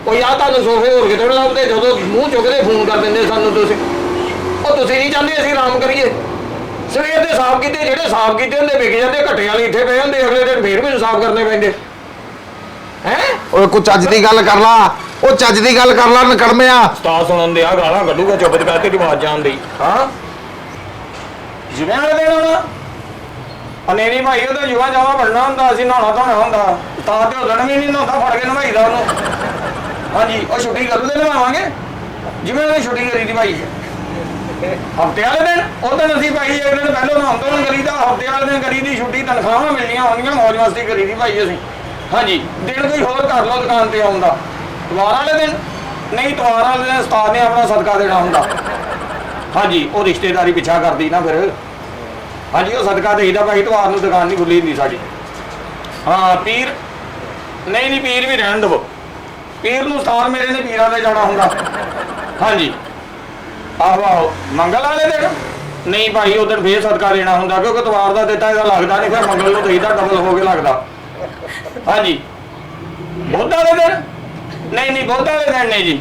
ਕੋਈ ਆ ਤੁਹਾਨੂੰ ਸੋਫੇ ਹੋਰ ਕਿਤੇ ਨਹੀਂ ਲੱਭਦੇ, ਜਦੋਂ ਮੂੰਹ ਚੁੱਕਦੇ ਫੋਨ ਕਰ ਦਿੰਦੇ ਸਾਨੂੰ ਤੁਸੀਂ। ਉਹ ਤੁਸੀਂ ਨਹੀਂ ਚਾਹੁੰਦੇ ਅਸੀਂ ਆਰਾਮ ਕਰੀਏ? ਸਵੇਰ ਦੇ ਸਾਫ਼ ਕੀਤੇ, ਜਿਹੜੇ ਸਾਫ਼ ਕੀਤੇ ਹੁੰਦੇ ਵਿਕ ਜਾਂਦੇ, ਘੱਟੇ ਵਾਲੇ ਇੱਥੇ ਪਏ ਹੁੰਦੇ, ਅਗਲੇ ਦਿਨ ਫੇਰ ਮੈਨੂੰ ਸਾਫ਼ ਕਰਨੇ ਪੈਂਦੇ ਹੈ। ਓਏ ਕੋਈ ਚੱਜ ਦੀ ਗੱਲ ਕਰ ਲਾ, ਉਹ ਚੱਜ ਦੀ ਗੱਲ ਕਰ ਲਾ ਨਕੜਮਿਆ। ਉਸਤਾਦ ਸੁਣਨ ਦੇ ਆ ਗਾਲਾਂ ਕੱਢੂਗਾ, ਚੁੱਪ ਕਰਕੇ ਦੀ ਆਵਾਜ਼ ਜਾਣ ਦੀ। ਹਾਂ ਜਿਵੇਂ ਵਾਲੇ ਦਿਨ ਹੋਣਾ ਅਨੇਰੀ ਭਾਈ, ਉਹਦਾ ਜੁਆ ਜਾਵਾ ਬਣਨਾ ਹੁੰਦਾ, ਅਸੀਂ ਨਹਾਉਣਾ ਧੋਣਾ ਹੁੰਦਾ। ਉਸਤਾਦ ਤੇ ਉਦਣ ਵੀ ਨਹੀਂ ਨਹਾਉਂਦਾ, ਫੜ ਕੇ ਨਵਾਈਦਾ ਉਹਨੂੰ। ਹਾਂਜੀ, ਉਹ ਛੁੱਟੀ ਕਰੂ ਤੇ ਨਵਾਵਾਂਗੇ, ਜਿਵੇਂ ਉਹਨੇ ਛੁੱਟੀ ਕਰੀ ਦੀ ਭਾਈ। ਹਫ਼ਤੇ ਵਾਲੇ ਦਿਨ ਉਹ ਦਿਨ ਅਸੀਂ ਭਾਈ ਇੱਕ ਦਿਨ ਪਹਿਲਾਂ ਨਹਾਉਣ ਧੋਣ ਕਰੀਦਾ, ਹਫ਼ਤੇ ਵਾਲੇ ਦਿਨ ਕਰੀ ਦੀ ਛੁੱਟੀ, ਤਨਖਾਹਾਂ ਮਿਲਣੀਆਂ ਹੁੰਦੀਆਂ, ਮੌਜ ਮਸਤੀ ਕਰੀ ਦੀ ਭਾਈ ਅਸੀਂ। ਹਾਂਜੀ, ਦਿਨ ਕੋਈ ਹੋਰ ਕਰ ਲਓ ਦੁਕਾਨ ਤੇ ਆਉਂਦਾ। ਤਵਾਰ ਵਾਲੇ ਦਿਨ ਨਹੀਂ, ਤਵਾਰ ਵਾਲੇ ਦਿਨ ਉਸਤਾਦ ਨੇ ਆਪਣਾ ਸਦਕਾ ਦੇਣਾ ਹੁੰਦਾ। ਹਾਂਜੀ, ਉਹ ਰਿਸ਼ਤੇਦਾਰੀ ਪਿੱਛਾ ਕਰਦੀ ਨਾ ਫਿਰ। ਹਾਂਜੀ, ਉਹ ਸਦਕਾ ਦੇਈਦਾ ਭਾਈ, ਤਵਾਰ ਨੂੰ ਦੁਕਾਨ ਨਹੀਂ ਖੁੱਲੀ ਹੁੰਦੀ ਸਾਡੀ। ਹਾਂ ਪੀਰ ਨਹੀਂ ਨਹੀਂ, ਪੀਰ ਵੀ ਰਹਿਣ ਦੇਵੋ। ਪੀਰ ਨੂੰ ਉਸਤਾਦ ਮੇਰੇ ਨੇ ਪੀਰਾਂ ਤੇ ਜਾਣਾ ਹੁੰਦਾ। ਹਾਂਜੀ ਆਹੋ ਆਹੋ, ਮੰਗਲ ਵਾਲੇ ਦਿਨ ਨਹੀਂ ਭਾਈ ਉਦੋਂ ਫੇਰ ਸਦਕਾ ਦੇਣਾ ਹੁੰਦਾ ਕਿਉਂਕਿ ਤਵਾਰ ਦਾ ਦਿੱਤਾ ਇਹਦਾ ਲੱਗਦਾ ਨਹੀਂ ਫਿਰ ਮੰਗਲ ਨੂੰ ਦੇਈਦਾ ਡਬਲ ਹੋ ਕੇ ਲੱਗਦਾ। ਹਾਂਜੀ ਬੁੱਧ ਵਾਲੇ ਦਿਨ ਨਹੀਂ ਬੁੱਧ ਵਾਲੇ ਦਿਨ ਨਹੀਂ ਜੀ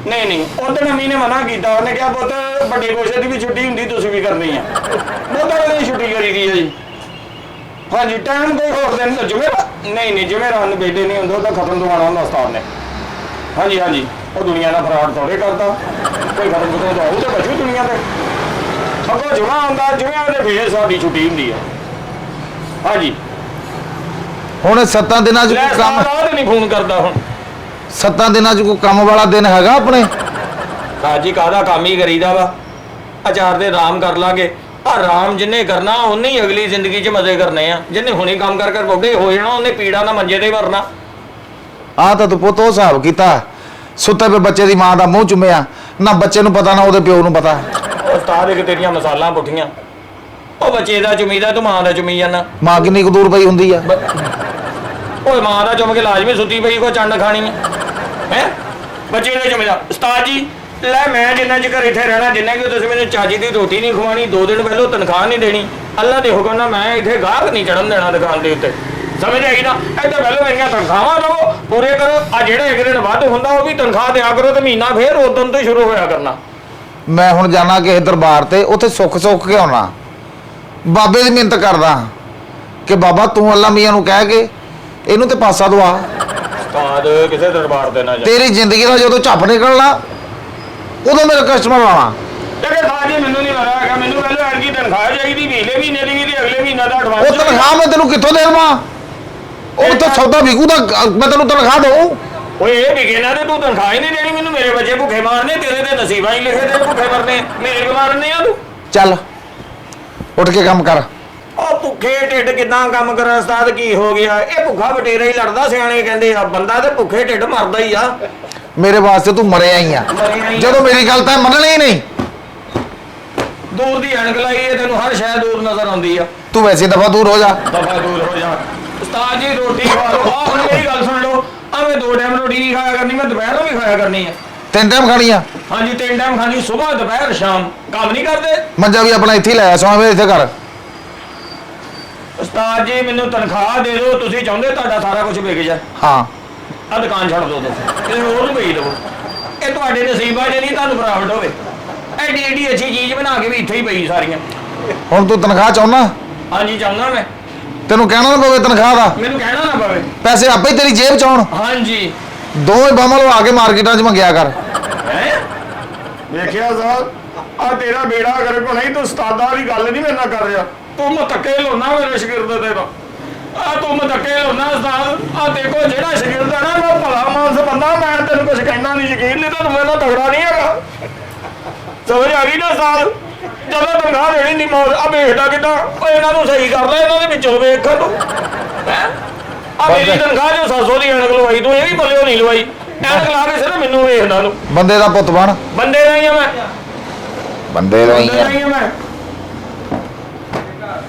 ਨਹੀਂ ਉਦੋਂ ਅਮੀ ਨੇ ਮਨਾ ਕੀਤਾ ਉਹਨੇ ਕਿਹਾ ਪੁੱਤ ਵੱਡੇ ਕੋਸ਼ੇ ਦੀ ਵੀ ਛੁੱਟੀ ਹੁੰਦੀ ਤੁਸੀਂ ਵੀ ਕਰਨੀ ਆ ਬੁੱਧ ਵਾਲੇ ਦਿਨ ਛੁੱਟੀ ਕਰੀ ਦੀ ਹੈ ਜੀ। ਹਾਂਜੀ ਟਾਈਮ ਕੋਈ ਹੋਰ ਦਿਨ ਜੁਮੇਰਾਤ ਨਹੀਂ ਜੁਮੇਰਾਤ ਨੂੰ ਬੇਟੇ ਨਹੀਂ ਹੁੰਦਾ ਉਹਦਾ ਖਤਮ ਦਵਾਉਣਾ ਹੁੰਦਾ ਉਸਤਾਦ ਨੇ। ਹਾਂਜੀ ਉਹ ਦੁਨੀਆ ਦਾ ਫਰਾਡ ਥੋੜੇ ਕਰਦਾ ਕੋਈ ਖਤਮ ਖਤਮ ਦਵਾਉ ਤੇ ਬਚੂ ਦੁਨੀਆ ਤੇ ਅੱਗੋਂ ਜੁਮਾ ਆਉਂਦਾ ਜੁਮਿਆਂ ਦੇ ਫੇਰ ਸਾਡੀ ਛੁੱਟੀ ਹੁੰਦੀ ਆ। ਹਾਂਜੀ ਹੁਣ 7 ਦਿਨਾਂ 'ਚ ਕੋਈ ਕੰਮ ਨਹੀਂ ਫੋਨ ਕਰਦਾ ਹੁਣ 7 ਦਿਨਾਂ 'ਚ ਕੋਈ ਕੰਮ ਵਾਲਾ ਦਿਨ ਹੈਗਾ ਆਪਣੇ? ਕਾਜੀ ਕਾਹਦਾ ਕੰਮ ਹੀ ਕਰੀਦਾ ਵਾ ਅਚਾਰ ਦੇ ਆਰਾਮ ਕਰ ਲਾਂਗੇ ਆਰਾਮ ਜਿੰਨੇ ਕਰਨਾ ਉਹਨੇ ਹੀ ਅਗਲੀ ਜ਼ਿੰਦਗੀ 'ਚ ਮਜ਼ੇ ਕਰਨੇ ਆ ਜਿੰਨੇ ਹੁਣੇ ਕੰਮ ਕਰ ਬੁੱਢੇ ਹੋ ਜਾਣਾ ਉਹਨੇ ਪੀੜਾ ਨਾ ਮੰਜੇ ਤੇ ਵਰਨਾ। ਤਾਂ ਤੂੰ ਪੁੱਤ ਉਹ ਹਿਸਾਬ ਕੀਤਾ ਸੁੱਤੇ ਪਏ ਬੱਚੇ ਦੀ ਮਾਂ ਦਾ ਮੂੰਹ ਚੁੰਮਿਆ ਨਾ ਬੱਚੇ ਨੂੰ ਪਤਾ ਨਾ ਉਹਦੇ ਪਿਓ ਨੂੰ ਪਤਾ। ਉਸਤਾਦ ਇੱਕ ਤੇਰੀਆਂ ਮਸਾਲਾਂ ਪੁੱਠੀਆਂ ਉਹ ਬੱਚੇ ਦਾ ਚੁਮੀਦਾ ਤੂੰ ਮਾਂ ਦਾ ਚੁਮੀ ਜਾਂਦਾ। ਮਾਂ ਕਿੰਨੀ ਕੁ ਦੂਰ ਪਈ ਹੁੰਦੀ ਆ? ਓਏ ਮਾਂ ਦਾ ਚੁੰਮ ਕੇ ਲਾਜ਼ਮੀ ਸੁੱਤੀ ਪਈ ਕੋ ਚੰਡ ਖਾਣੀ ਹੈ ਬੱਚੇ ਦਾ ਚੁਮੀਦਾ। ਉਸਤਾਦ ਜੀ ਲੈ ਮੈਂ ਜਿੰਨਾ ਚਿਰ ਇੱਥੇ ਰਹਿਣਾ ਜਿੰਨਾ ਕਿ ਤੁਸੀਂ ਮੈਨੂੰ ਚਾਜੀ ਦੀ ਰੋਟੀ ਨਹੀਂ ਖਵਾਣੀ 2 ਦਿਨ ਪਹਿਲਾਂ ਤਨਖਾਹ ਨਹੀਂ ਦੇਣੀ ਅੱਲਾ ਦੇ ਹੁਕਮ ਨਾਲ ਮੈਂ ਇੱਥੇ ਗਾਹਕ ਨਹੀਂ ਚੜਨ ਦੇਣਾ ਦੁਕਾਨ ਦੇ ਉੱਤੇ ਸਮਝ ਆਈ ਨਾ। ਇੱਥੇ ਪਹਿਲਾਂ ਮੇਰੀਆਂ ਤਨਖਾਹਾਂ ਲਵੋ ਪੂਰੇ ਕਰੋ ਆ ਜਿਹੜਾ ਇੱਕ ਦਿਨ ਵੱਧ ਹੁੰਦਾ ਉਹ ਵੀ ਤਨਖਾਹ ਦਿਆ ਕਰੋ ਤੇ ਮਹੀਨਾ ਫੇਰ ਉਦੋਂ ਤੋਂ ਸ਼ੁਰੂ ਹੋਇਆ ਕਰਨਾ। ਮੈਂ ਹੁਣ ਜਾਣਾ ਕਿਸੇ ਦਰਬਾਰ ਤੇ ਉੱਥੇ ਸੁੱਖ ਕੇ ਆਉਣਾ ਬਾਬੇ ਦੀ ਮਿਹਨਤ ਕਰਦਾ ਕਿ ਬਾਬਾ ਤੂੰ ਅੱਲਾ ਮੀਆਂ ਨੂੰ ਕਹਿ ਕੇ ਇਹਨੂੰ ਤੇ ਪਾਸਾ ਦਵਾ। ਉਸਤਾਦ ਕਿਸੇ ਦਰਬਾਰ ਤੇ ਨਾ ਜਾ ਤੇਰੀ ਜ਼ਿੰਦਗੀ ਦਾ ਜਦੋਂ ਝੱਪ ਨਿਕਲਣਾ ਉਦੋਂ ਮੇਰਾ ਕਸਟਮਰ ਆਉਣਾ। ਸਾਜ ਜੀ ਮੈਨੂੰ ਨਹੀਂ ਪਤਾ ਹੈਗਾ ਮੈਨੂੰ ਪਹਿਲਾਂ ਐਰਗੀ ਤਨਖਾਹ ਚਾਹੀਦੀ ਪਿਛਲੇ ਮਹੀਨੇ ਦੀ ਵੀ ਤੇ ਅਗਲੇ ਮਹੀਨੇ ਦਾ ਐਡਵਾਂਸ। ਉਹ ਤਨਖਾਹ ਮੈਂ ਤੈਨੂੰ ਕਿੱਥੋਂ ਦੇਵਾਂ? ਉਹ ਤਾਂ ਸੌਦਾ ਵਿਕੂ ਦਾ ਮੈਂ ਤੈਨੂੰ ਤਨਖਾਹ ਦਊ। ਓਏ ਇਹ ਵਿਕੇ ਨਾ ਤੇ ਤੂੰ ਤਨਖਾਹ ਹੀ ਨਹੀਂ ਦੇਣੀ ਮੈਨੂੰ ਮੇਰੇ ਬੱਚੇ ਭੁੱਖੇ ਮਾਰਨੇ ਤੇਰੇ ਤੇ ਨਸੀਬਾਂ ਹੀ ਲਿਖੇ ਤੇ ਭੁੱਖੇ ਮਰਨੇ ਮੇਰੇ ਮਾਰਨੇ ਆ ਤੂੰ। ਚੱਲ ਉੱਠ ਕੇ ਕੰਮ ਕਰ। ਉਹ ਭੁੱਖੇ ਢਿੱਡ ਕਿਦਾਂ ਕੰਮ ਕਰਾਂ ਉਸਤਾਦ ਕੀ ਹੋ ਗਿਆ ਇਹ ਭੁੱਖਾ ਬਟੇਰਾ ਹੀ ਲੜਦਾ ਸਿਆਣੇ ਕਹਿੰਦੇ ਆ ਬੰਦਾ ਤੇ ਭੁੱਖੇ ਢਿੱਡ ਮਰਦਾ ਹੀ ਆ। ਮੇਰੇ ਵਾਸਤੇ ਤੂੰ ਮਰਿਆ ਹੀ ਆ ਜਦੋਂ ਮੇਰੀ ਗੱਲ ਤਾਂ ਮੰਨਣੀ ਹੀ ਨਹੀਂ। ਦੂਰ ਦੀ ਅਣਕ ਲਾਈ ਹੈ ਤੈਨੂੰ ਹਰ ਸ਼ੈ ਦੂਰ ਨਜ਼ਰ ਆਉਂਦੀ ਆ। ਤੂੰ ਵੈਸੇ ਦਫਾ ਦੂਰ ਹੋ ਜਾ ਦਫਾ ਦੂਰ ਹੋ ਜਾ। ਉਸਤਾਦ ਜੀ ਰੋਟੀ ਖਵਾ ਲਓ ਆਹ ਹੁਣ ਮੇਰੀ ਗੱਲ ਸੁਣ ਲਓ ਆ ਮੈਂ 2 ਟਾਈਮ ਰੋਟੀ ਨਹੀਂ ਖਾਇਆ ਕਰਨੀ ਮੈਂ ਦੁਪਹਿਰ ਨੂੰ ਵੀ ਖਾਇਆ ਕਰਨੀ ਆ। 3 ਟਾਈਮ ਖਾਣੀ ਆ? ਹਾਂਜੀ 3 ਟਾਈਮ ਖਾਣੀ ਸਵੇਰ ਦੁਪਹਿਰ ਸ਼ਾਮ ਕੰਮ ਨਹੀਂ ਕਰਦੇ। ਮੰਜਾ ਵੀ ਆਪਣਾ ਇੱਥੇ ਹੀ ਲਾਇਆ ਸੋਵੇਂ ਮੇਰੇ ਇੱਥੇ ਕਰ। ਉਸਤਾਦ ਜੀ ਮੈਨੂੰ ਤਨਖਾਹ ਦੇ ਦਿਓ ਤੁਸੀਂ ਚਾਹੁੰਦੇ ਤੁਹਾਡਾ ਸਾਰਾ ਕੁਝ ਵਿਕ ਜਾ। ਹਾਂ ਆ ਦੁਕਾਨ ਛੱਡ ਦਿਓ ਤੁਸੀਂ ਇਹ ਹੋਰ ਨੂੰ ਭੇਜ ਦਿਓ ਇਹ ਤੁਹਾਡੇ ਨਸੀਬਾਂ 'ਚ ਨਹੀਂ ਤੁਹਾਨੂੰ ਪ੍ਰਾਪਤ ਹੋਵੇ ਐਡੀ ਅੱਛੀ ਚੀਜ਼ ਬਣਾ ਕੇ ਵੀ ਇੱਥੇ ਹੀ ਪਈ ਸਾਰੀਆਂ। ਹੁਣ ਤੂੰ ਤਨਖਾਹ ਚਾਹੁੰਦਾ? ਹਾਂਜੀ ਚਾਹੁੰਦਾ ਮੈਂ। ਤੈਨੂੰ ਕਹਿਣਾ ਨਾ ਪਵੇ ਤਨਖਾਹ ਦਾ? ਮੈਨੂੰ ਕਹਿਣਾ ਨਾ ਪਵੇ ਪੈਸੇ ਆਪੇ ਹੀ ਤੇਰੀ ਜੇਬ ਚ ਆਉਣ। ਹਾਂਜੀ ਦੋਵੇਂ ਬਾਹਾਂ ਲਵਾ ਕੇ ਮਾਰਕੀਟਾਂ 'ਚ ਮੰਗਿਆ ਕਰ। ਹੈ ਵੇਖਿਆ ਸਾਹਿਬ ਆ ਤੇਰਾ ਬੇੜਾ ਕਰ ਕੋ ਨਹੀਂ ਤੂੰ ਉਸਤਾਦਾਂ ਦੀ ਗੱਲ ਨਹੀਂ ਮੇਰੇ ਨਾਲ ਕਰ ਰਿਹਾ ਤੂੰ ਮਤੱਕੇ ਲਾਉਣਾ ਮੇਰੇ ਸ਼ਾਗਿਰਦ ਤੇ ਆ ਤੂੰ ਮਤੱਕੇ ਲਾਉਣਾ ਉਸਤਾਦ ਆ ਦੇਖੋ ਜਿਹੜਾ ਸ਼ਾਗਿਰਦ ਹੈ ਨਾ ਮੈਂ ਭਲਾ ਮਾਨਸ ਬੰਦਾ ਮੈਂ ਤੈਨੂੰ ਕੁਝ ਕਹਿਣਾ ਨਹੀਂ ਯਕੀਨ ਨਹੀਂ ਤੁਹਾਨੂੰ ਮੇਰੇ ਨਾਲ ਤਗੜਾ ਨਹੀਂ ਹੈਗਾ ਸਮਝ ਆ ਗਈ ਨਾ ਉਸਤਾਦ ਜਦੋਂ ਤਨਖਾਹ ਦੇਣੀ ਨਹੀਂ ਮੌਤ ਆ ਵੇਖਦਾ ਕਿੱਦਾਂ ਓ ਇਹਨਾਂ ਨੂੰ ਸਹੀ ਕਰ ਲੈ ਇਹਨਾਂ ਦੇ ਵਿੱਚੋਂ ਵੇਖ ਤੂੰ ਆ ਮੇਰੀ ਤਨਖਾਹ ਜੋ 700 ਦੀ ਅਣਕ ਲਵਾਈ ਤੂੰ ਇਹ ਵੀ ਬੋਲਿਓ ਨਹੀਂ ਲਵਾਈ ਐਨਕ ਲਾ ਕੇ ਸਿਰ ਮੈਨੂੰ ਵੇਖਦਾ ਨੂੰ ਬੰਦੇ ਦਾ ਪੁੱਤ ਬਣ। ਬੰਦੇ ਦਾ ਹੀ ਆ ਮੈਂ ਬੰਦੇ ਦਾ ਹੀ ਆ ਮੈਂ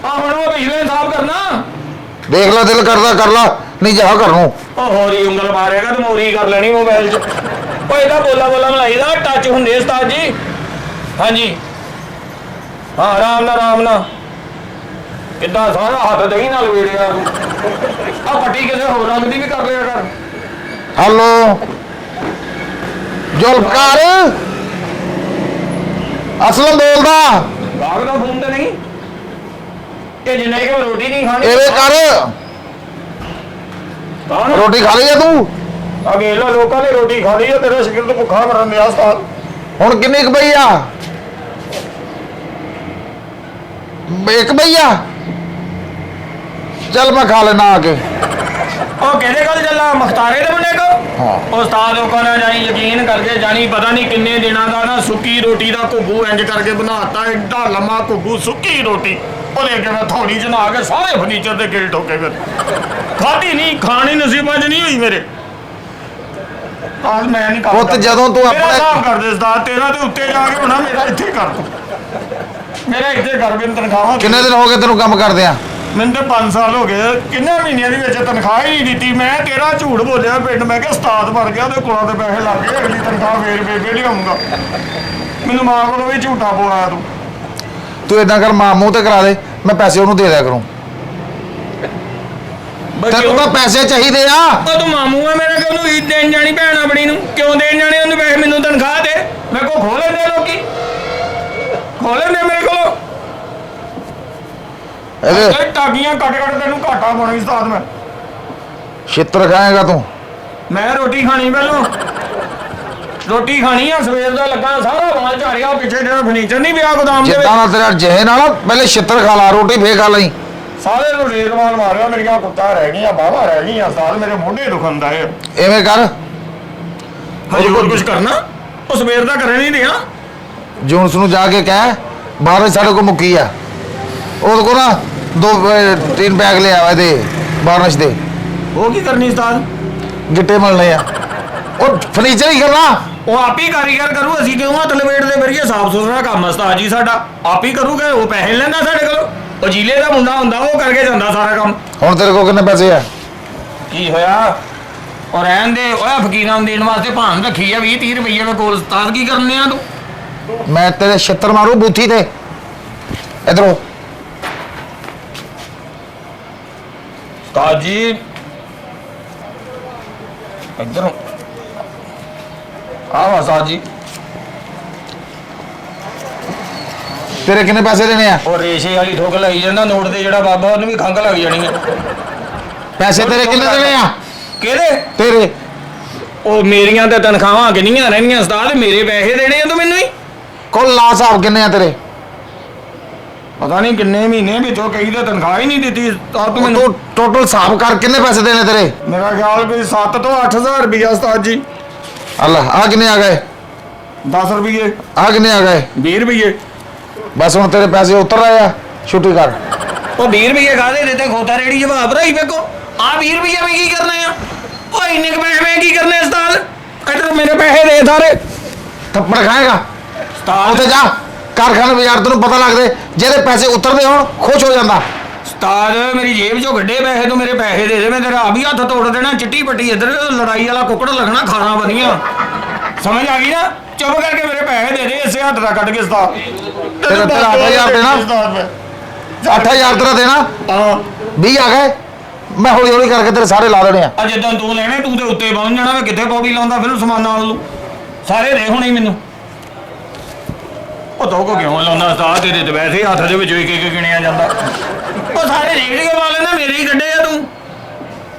ਆ ਹੁਣ ਉਹ ਪਿਛਲੇ ਸਾਫ ਕਰਨਾ ਦੇਖ ਲੈ ਦਿਲ ਕਰਦਾ ਕਰ ਲਾ ਨਹੀਂ ਜਾ ਘਰ ਨੂੰ। ਉਹ ਹੋਰੀ ਉਂਗਲ ਮਾਰੇਗਾ ਤੇ ਮੋਰੀ ਕਰ ਲੈਣੀ ਮੋਬਾਈਲ 'ਚ ਉਹ ਇਹਦਾ ਬੋਲਾ ਮਲਾਈਦਾ ਟੱਚ ਹੁੰਦੇ ਉਸਤਾਦ ਜੀ। ਹਾਂਜੀ ਹਾਂ ਆਰਾਮ ਨਾਲ ਕਿੱਦਾਂ ਸਾਰਾ ਹੱਥ ਦਹੀਂ ਨਾਲ ਵੇੜਿਆ ਆ ਪੱਟੀ ਕਿਸੇ ਹੋਰ ਰੰਗ ਦੀ ਵੀ ਕਰ ਲਿਆ ਕਰ। ਹੈਲੋ ਜ਼ੁਲਫਕਾਰ ਅਸਲਮ ਬੋਲਦਾ। ਗਾਹਕ ਦਾ ਫੋਨ ਤੇ ਨਹੀਂ ਇਹ ਜਿੰਨੇ ਕਿ ਰੋਟੀ ਨਹੀਂ ਖਾਣੀ ਐਵੇਂ ਕਰ ਰੋਟੀ ਖਾ ਲਈ ਆ ਤੂੰ? ਅਗੇਲਾ ਲੋਕਾਂ ਨੇ ਰੋਟੀ ਖਾ ਲਈ ਆ ਤੇਰਾ ਸ਼ਾਗਿਰਦ ਭੁੱਖਾ ਮਰਨ ਦਿਆ ਸਾਲ। ਹੁਣ ਕਿੰਨੀ ਕੁ ਪਈ ਆ? 1 ਪਈ ਆ? ਚੱਲ ਮੈਂ ਖਾ ਲੈਣਾ ਆ ਕੇ। ਉਹ ਕਿਹਦੇ ਕੋਲ ਚੱਲਾ ਮੁਖਤਾਰੇ ਦੇ ਮੁੰਡੇ ਕੋ? ਹਾਂ ਉਸਤਾਦ ਲੋਕਾਂ ਨੇ ਜਾਣੀ ਯਕੀਨ ਕਰਕੇ ਜਾਣੀ ਪਤਾ ਨਹੀਂ ਕਿੰਨੇ ਦਿਨਾਂ ਦਾ ਨਾ ਸੁੱਕੀ ਰੋਟੀ ਦਾ ਘੁੱਗੂ ਇੰਜ ਕਰਕੇ ਬਣਾਤਾ ਏਡਾ ਲੰਮਾ ਘੁੱਗੂ ਸੁੱਕੀ ਰੋਟੀ ਉਹਦੇ ਅੱਗੇ ਮੈਂ ਥੋੜੀ ਚ ਨਹਾ ਕੇ ਸਾਰੇ ਫਰਨੀਚਰ ਦੇ ਗਿਲ ਠੋਕੇ ਫਿਰ ਖਾਧੀ ਨਹੀਂ ਖਾਣੀ ਨਸੀਬਾਂ 'ਚ ਨਹੀਂ ਹੋਈ ਮੇਰੇ। ਆਜ ਮੈਂ ਨਹੀਂ ਕਰ ਪੁੱਤ ਜਦੋਂ ਤੂੰ ਮੇਰਾ ਆਪਣਾ ਹਿਸਾਬ ਕਰ ਦੇ ਉਸਤਾਦ ਤੇਰਾ ਤੇ ਉੱਤੇ ਜਾ ਕੇ ਹੋਣਾ ਮੇਰਾ ਇੱਥੇ ਕਰ ਤੂੰ ਮੇਰਾ ਇੱਥੇ ਕਰ ਬਿਨ ਤਨਖਾਹਾਂ। ਕਿੰਨੇ ਦਿਨ ਹੋ ਗਏ ਤੈਨੂੰ ਕੰਮ ਕਰਦਿਆਂ? ਮੈਨੂੰ ਤੇ 5 ਸਾਲ ਹੋ ਗਏ ਕਿੰਨੇ ਮਹੀਨਿਆਂ ਦੀ ਵਿੱਚ ਤਨਖਾਹ ਹੀ ਨਹੀਂ ਦਿੱਤੀ ਮੈਂ ਤੇਰਾ ਝੂਠ ਬੋਲਿਆ ਪਿੰਡ ਮੈਂ ਕਿਹਾ ਉਸਤਾਦ ਮਰ ਗਿਆ ਤੇ ਕੋਲਾਂ ਦੇ ਪੈਸੇ ਲੱਗ ਗਏ ਅਗਲੀ ਤਨਖਾਹ ਫੇਰ ਬੇਬੇ ਲਿਆਉਂਗਾ ਮੈਨੂੰ ਮਾਂ ਕੋਲੋਂ ਵੀ ਝੂਠਾ ਬੋਲਿਆ ਤੂੰ। ਤੂੰ ਇਦਾਂ ਕਰ ਮਾਂ ਮੂੰਹ ਤੇ ਕਰਾ ਦੇ, ਮੈਂ ਪੈਸੇ ਉਹਨੂੰ ਦੇ ਦਿਆ ਕਰੂੰ। ਤੈਨੂੰ ਤਾਂ ਪੈਸੇ ਚਾਹੀਦੇ ਆ। ਉਹ ਤੂੰ ਮਾਮੂ ਆ ਮੇਰਾ, ਕਿ ਉਹਨੂੰ ਈਦ ਦੇਣ ਜਾਣੀ ਭੈਣ ਆਪਣੀ ਨੂੰ? ਕਿਉਂ ਦੇਣ ਜਾਣੇ ਉਹਨੂੰ ਪੈਸੇ? ਮੈਨੂੰ ਤਨਖਾਹ ਦੇ, ਮੇਰੇ ਕੋਲ ਖੋਹ ਲੈਂਦੇ ਲੋਕੀ, ਖੋਹ ਲੈਂਦੇ ਮੇਰੇ ਕੋਲੋਂ। ਇਹਦੇ ਟਾਕੀਆਂ ਕੱਟ ਤੈਨੂੰ ਘਾਟਾ ਪਾਉਣੀ ਉਸਤਾਦ ਮੈਂ। ਛਿੱਤਰ ਖਾਏਗਾ ਤੂੰ। ਮੈਂ ਰੋਟੀ ਖਾਣੀ, ਪਹਿਲੋਂ ਰੋਟੀ ਖਾਣੀ ਆ। ਸਵੇਰ ਦਾ ਲੱਗਾ ਸਾਰਾ ਮਾਲ ਝਾੜਿਆ, ਪਿੱਛੇ ਜਿਹੜਾ ਫਰਨੀਚਰ ਨਹੀਂ ਪਿਆ ਗੋਦਾਮ ਦੇ ਜਿੱਦਾਂ ਵਿੱਚ, ਦਾ ਤੇਰਾ ਜਿਹਨ ਆ ਨਾ, ਪਹਿਲੇ ਛਿੱਤਰ ਖਾ ਲਾ, ਰੋਟੀ ਫੇਰ ਖਾ ਲਈ। ਸਾਰੇ ਨੂੰ ਰੇਤ ਮਾਲ ਮਾਰਿਆ, ਮੇਰੀਆਂ ਕੁੱਤਾ ਰਹਿ ਗਈਆਂ, ਬਾਹਾਂ ਰਹਿ ਗਈਆਂ ਉਸਤਾਦ, ਮੇਰੇ ਮੋਢੇ ਦੁਖਣ ਦਾ ਹੈ। ਐਵੇਂ ਕਰ, ਹਜੇ ਹੋਰ ਕੁਝ ਕਰਨਾ? ਉਹ ਸਵੇਰ ਦਾ ਕਰਨ ਨਹੀਂ ਰਿਹਾ। ਜੂਨਸ ਨੂੰ ਜਾ ਕੇ ਕਹਿ ਬਾਹਰ ਸਾਡੇ ਕੋਲ ਮੁੱਕੀ ਆ, ਉਹਦੇ ਕੋਲ ਨਾ 2-3 ਬੈਗ ਲਿਆ ਵਾ ਇਹਦੇ ਬਾਰਨਸ਼ ਦੇ। ਉਹ ਕੀ ਕਰਨੀ ਉਸਤਾਦ? ਗਿੱਟੇ ਮਲਣੇ ਆ, ਉਹ ਫਰਨੀਚਰ ਹੀ ਕਰਨਾ। ਉਹ ਆਪ ਹੀ ਕਾਰੀਗਰ ਕਰੂ, ਅਸੀਂ ਕਿਉਂ ਹੱਥ ਲਪੇਟ ਦੇ ਫਿਰੀਏ? ਸਾਫ ਸੁਥਰਾ ਕੰਮ ਉਸਤਾਦ ਜੀ ਸਾਡਾ, ਆਪ ਹੀ ਕਰੂਗਾ। ਉਹ ਪੈਸੇ ਲੈਂਦਾ ਸਾਡੇ ਕੋਲ, ਉਹ ਜੀਲੇ ਦਾ ਮੁੰਡਾ ਹੁੰਦਾ, ਉਹ ਕਰਕੇ ਜਾਂਦਾ ਸਾਰਾ ਕੰਮ। ਹੁਣ ਤੇਰੇ ਕੋਲ ਕਿੰਨੇ ਪੈਸੇ ਆ? ਕੀ ਹੋਇਆ? ਉਹ ਰਹਿਣ ਦੇ, ਉਹ ਫਕੀਰਾਂ ਨੂੰ ਦੇਣ ਵਾਸਤੇ ਭਾਨ ਰੱਖੀ ਆ 20-30 ਰੁਪਈਏ ਦੇ ਕੋਲ। ਉਸਤਾਦ ਕੀ ਕਰਨੇ ਆ ਤੂੰ? ਮੈਂ ਤੇਰੇ ਛਿੱਤਰ ਮਾਰੂ ਬੂਥੀ ਤੇ। ਇਧਰੋਂ ਉਸਤਾਦ ਜੀ ਇੱਧਰੋਂ ਆਹ ਉਸਤਾਦ ਜੀ। ਤੇਰੇ ਕਿੰਨੇ ਪੈਸੇ ਦੇਣੇ ਆ? ਉਹ ਰੇਸ਼ੇ ਵਾਲੀ ਠੋਕ ਲਾਈ ਜਾਂਦਾ ਨੋਟ ਤੇ, ਜਿਹੜਾ ਬਾਬਾ ਉਹਨੂੰ ਵੀ ਖੰਘ ਲੱਗ ਜਾਣੀ ਹੈ। ਪੈਸੇ ਤੇਰੇ ਕਿੰਨੇ ਦੇਣੇ ਆ? ਕਿਹਦੇ? ਤੇਰੇ। ਉਹ ਮੇਰੀਆਂ ਤੇ ਤਨਖਾਹਾਂ ਕਿੰਨੀਆਂ ਰਹਿਣੀਆਂ ਉਸਤਾਦ, ਮੇਰੇ ਪੈਸੇ ਦੇਣੇ ਆ ਤੂੰ ਮੈਨੂੰ ਹੀ। ਕੋਲ ਲਾ ਹਿਸਾਬ ਕਿੰਨੇ ਆ ਤੇਰੇ? ਪਤਾ ਨਹੀਂ ਕਿੰਨੇ ਮਹੀਨੇ ਵਿੱਚੋਂ ਕਈ ਤਾਂ ਤਨਖਾਹ ਹੀ ਨਹੀਂ ਦਿੱਤੀ ਉਸਤਾਦ ਤੂੰ ਮੈਨੂੰ। ਤੂੰ ਟੋਟਲ ਹਿਸਾਬ ਕਰ, ਕਿੰਨੇ ਪੈਸੇ ਦੇਣੇ ਤੇਰੇ? ਮੇਰਾ ਖਿਆਲ ਵੀ 7 ਤੋਂ 8000 ਰੁਪਈਆ ਉਸਤਾਦ ਜੀ। ਅੱਲਾ, ਆ ਕਿੰਨੇ ਆ ਗਏ? 10 ਰੁਪਈਏ, ਆ ਕਿੰਨੇ ਆ ਗਏ? 20 ਰੁਪਈਏ। ਬਸ ਹੁਣ ਤੇਰੇ ਪੈਸੇ ਉਤਰ ਰਹੇ ਆ, ਛੁੱਟੀ ਕਰ। ਉਹ 20 ਰੁਪਈਏ ਕਾਹਦੇ ਦਿੱਤੇ? ਖੋਤਾ ਰੇੜੀ ਜਵਾਬ ਰਹੀ ਵੇਖੋ। ਆ 20 ਰੁਪਈਏ ਮੈਂ ਕੀ ਕਰਨੇ ਆ? ਉਹ ਇੰਨੇ ਕੁ ਪੈਸੇ ਮੈਂ ਕੀ ਕਰਨੇ ਉਸਤਾਦ? ਇੱਧਰ ਮੇਰੇ ਪੈਸੇ ਦੇ ਸਾਰੇ। ਥੱਪੜ ਖਾਏਗਾ? ਉਸਤਾਦ, ਉੱਥੇ ਜਾ ਕਾਰਖਾਨੇ ਬਾਜ਼ਾਰ, ਤੈਨੂੰ ਪਤਾ ਲੱਗਦੇ, ਜਿਹਦੇ ਪੈਸੇ ਉਤਰਦੇ ਹੋਣ ਖੁਸ਼ ਹੋ ਜਾਂਦਾ। ਉਸਤਾਦ ਮੇਰੀ ਜੇਬ ਚੋਂ ਕੱਢੇ ਪੈਸੇ, ਤੂੰ ਮੇਰੇ ਪੈਸੇ ਦੇ ਦੇ, ਮੈਂ ਤੇਰਾ ਆਪ ਹੀ ਹੱਥ ਤੋੜ ਦੇਣਾ। ਚਿੱਟੀ ਪੱਟੀ ਇੱਧਰ, ਲੜਾਈ ਵਾਲਾ ਕੁੱਕੜ ਲੱਗਣਾ, ਖਾਣਾ ਬਣੀਆਂ। ਸਮਝ ਆ ਗਈ ਨਾ? ਚੁੱਪ ਕਰਕੇ ਮੇਰੇ ਪੈਸੇ ਦੇ ਦੇ, ਇਸੇ ਹੱਥ ਦਾ ਕੱਢ ਕੇ ਉਸਤਾਦ। ਤੇਰਾ 8,000 ਦੇਣਾ? 8,000 ਤੇਰਾ ਦੇਣਾ? ਹਾਂ। 20 ਆ ਗਏ, ਮੈਂ ਹੌਲੀ ਹੌਲੀ ਕਰਕੇ ਤੇਰੇ ਸਾਰੇ ਲਾ ਦੇਣੇ ਆ। ਆ ਜਿੱਦਾਂ ਤੂੰ ਲੈਣੇ, ਤੂੰ ਤੇ ਉੱਤੇ ਪਹੁੰਚ ਜਾਣਾ। ਮੈਂ ਕਿੱਥੇ ਪੌੜੀ ਲਾਉਂਦਾ ਫਿਰ ਸਮਾਨਾਂ ਵਾਲ ਨੂੰ? ਸਾਰੇ ਦੇ ਹੁਣੇ ਮੈਨੂੰ। ਉਹ ਤੋਂ ਕੋ ਕਿਉਂ ਲਾਉਂਦਾ ਉਸਤਾਦ? ਤੇਰੇ ਤੇ ਵੈਸੇ ਹੱਥ ਦੇ ਵਿੱਚੋਂ ਇੱਕ ਇੱਕ ਗਿਣਿਆ ਜਾਂਦਾ। ਉਹ ਸਾਰੇ ਰੇੜੀਏ ਵਾਲੇ ਨਾ ਮੇਰੇ ਹੀ ਕੱਢੇ ਆ ਤੂੰ।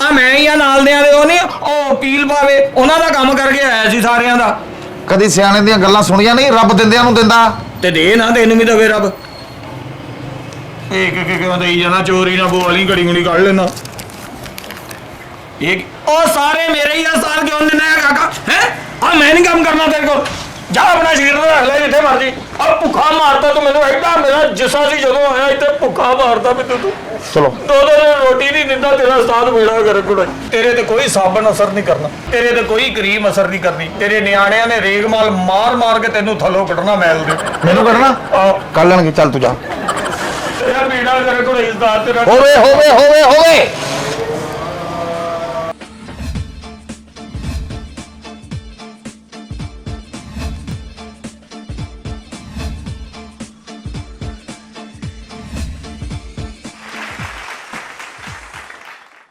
ਆ ਮੈਂ ਹੀ ਆ ਨਾਲ ਦਿਆਂ ਦੇ, ਉਹ ਨਹੀਂ ਉਹ ਪੀਲ ਪਾਵੇ, ਉਹਨਾਂ ਦਾ ਕੰਮ ਕਰਕੇ ਆਇਆ ਸੀ ਸਾਰਿਆਂ ਦਾ। ਕਦੀ ਸਿਆਣੇ ਦੀਆਂ ਗੱਲਾਂ ਸੁਣੀਆਂ ਨਹੀਂ? ਰੱਬ ਦਿੰਦਿਆਂ ਨੂੰ ਦਿੰਦਾ। ਤੇ ਦੇ ਨਾ, ਤੈਨੂੰ ਵੀ ਦਵੇ ਰੱਬ। ਇੱਕ ਕਿਉਂ ਦੇਈ ਜਾਣਾ? ਚੋਰੀ ਨਾ ਬੋਲੀ, ਘੜੀ ਗੁਣੀ ਕੱਢ ਲੈਣਾ। ਉਹ ਸਾਰੇ ਮੇਰੇ ਹੀ ਆ, ਸਾਲ ਕਿਉਂ ਦਿੰਦਾ ਹੈ ਕਾਕਾ? ਹੈ ਆ ਮੈਂ ਨਹੀਂ ਕੰਮ ਕਰਨਾ ਤੇਰੇ ਕੋਲ। ਜਾ ਆਪਣਾ ਸ਼ਰੀਰ ਨੂੰ ਰੱਖ ਲੈ ਜਿੱਥੇ ਮਰਜੀ। ਆ ਭੁੱਖਾ ਮਾਰਤਾ ਤੂੰ ਮੈਨੂੰ, ਐਡਾ ਮੇਰਾ ਜਿਸਾ ਸੀ ਜਦੋਂ ਆਇਆ ਇੱਥੇ, ਭੁੱਖਾ ਮਾਰਤਾ ਮੈਨੂੰ ਤੂੰ। ਚਲੋ ਦੋ ਦਿਨ ਰੋਟੀ ਨਹੀਂ ਦਿੰਦਾ ਤੇਰਾ ਉਸਤਾਦ, ਮੇਰਾ ਕਰ ਕੁੜਾ। ਤੇਰੇ ਤੇ ਕੋਈ ਸਾਬਣ ਅਸਰ ਨਹੀਂ ਕਰਨਾ, ਤੇਰੇ ਤੇ ਕੋਈ ਕਰੀਮ ਅਸਰ ਨਹੀਂ ਕਰਨੀ। ਤੇਰੇ ਨਿਆਣਿਆਂ ਨੇ ਰੇਗਮਾਲ ਮਾਰ ਮਾਰ ਕੇ ਤੈਨੂੰ ਥੱਲੋਂ ਕੱਢਣਾ ਮੈਲ ਦੇ। ਮੈਨੂੰ ਕੱਢਣਾ? ਆਹ ਕਰ ਲੈਣਗੇ, ਚੱਲ ਤੂੰ ਜਾ। ਤੇਰਾ ਬੀੜਾ ਕਰ ਕੁੜਾ ਉਸਤਾਦ ਤੇਰਾ। ਹੋਵੇ ਹੋਵੇ ਹੋਵੇ ਹੋਵੇ।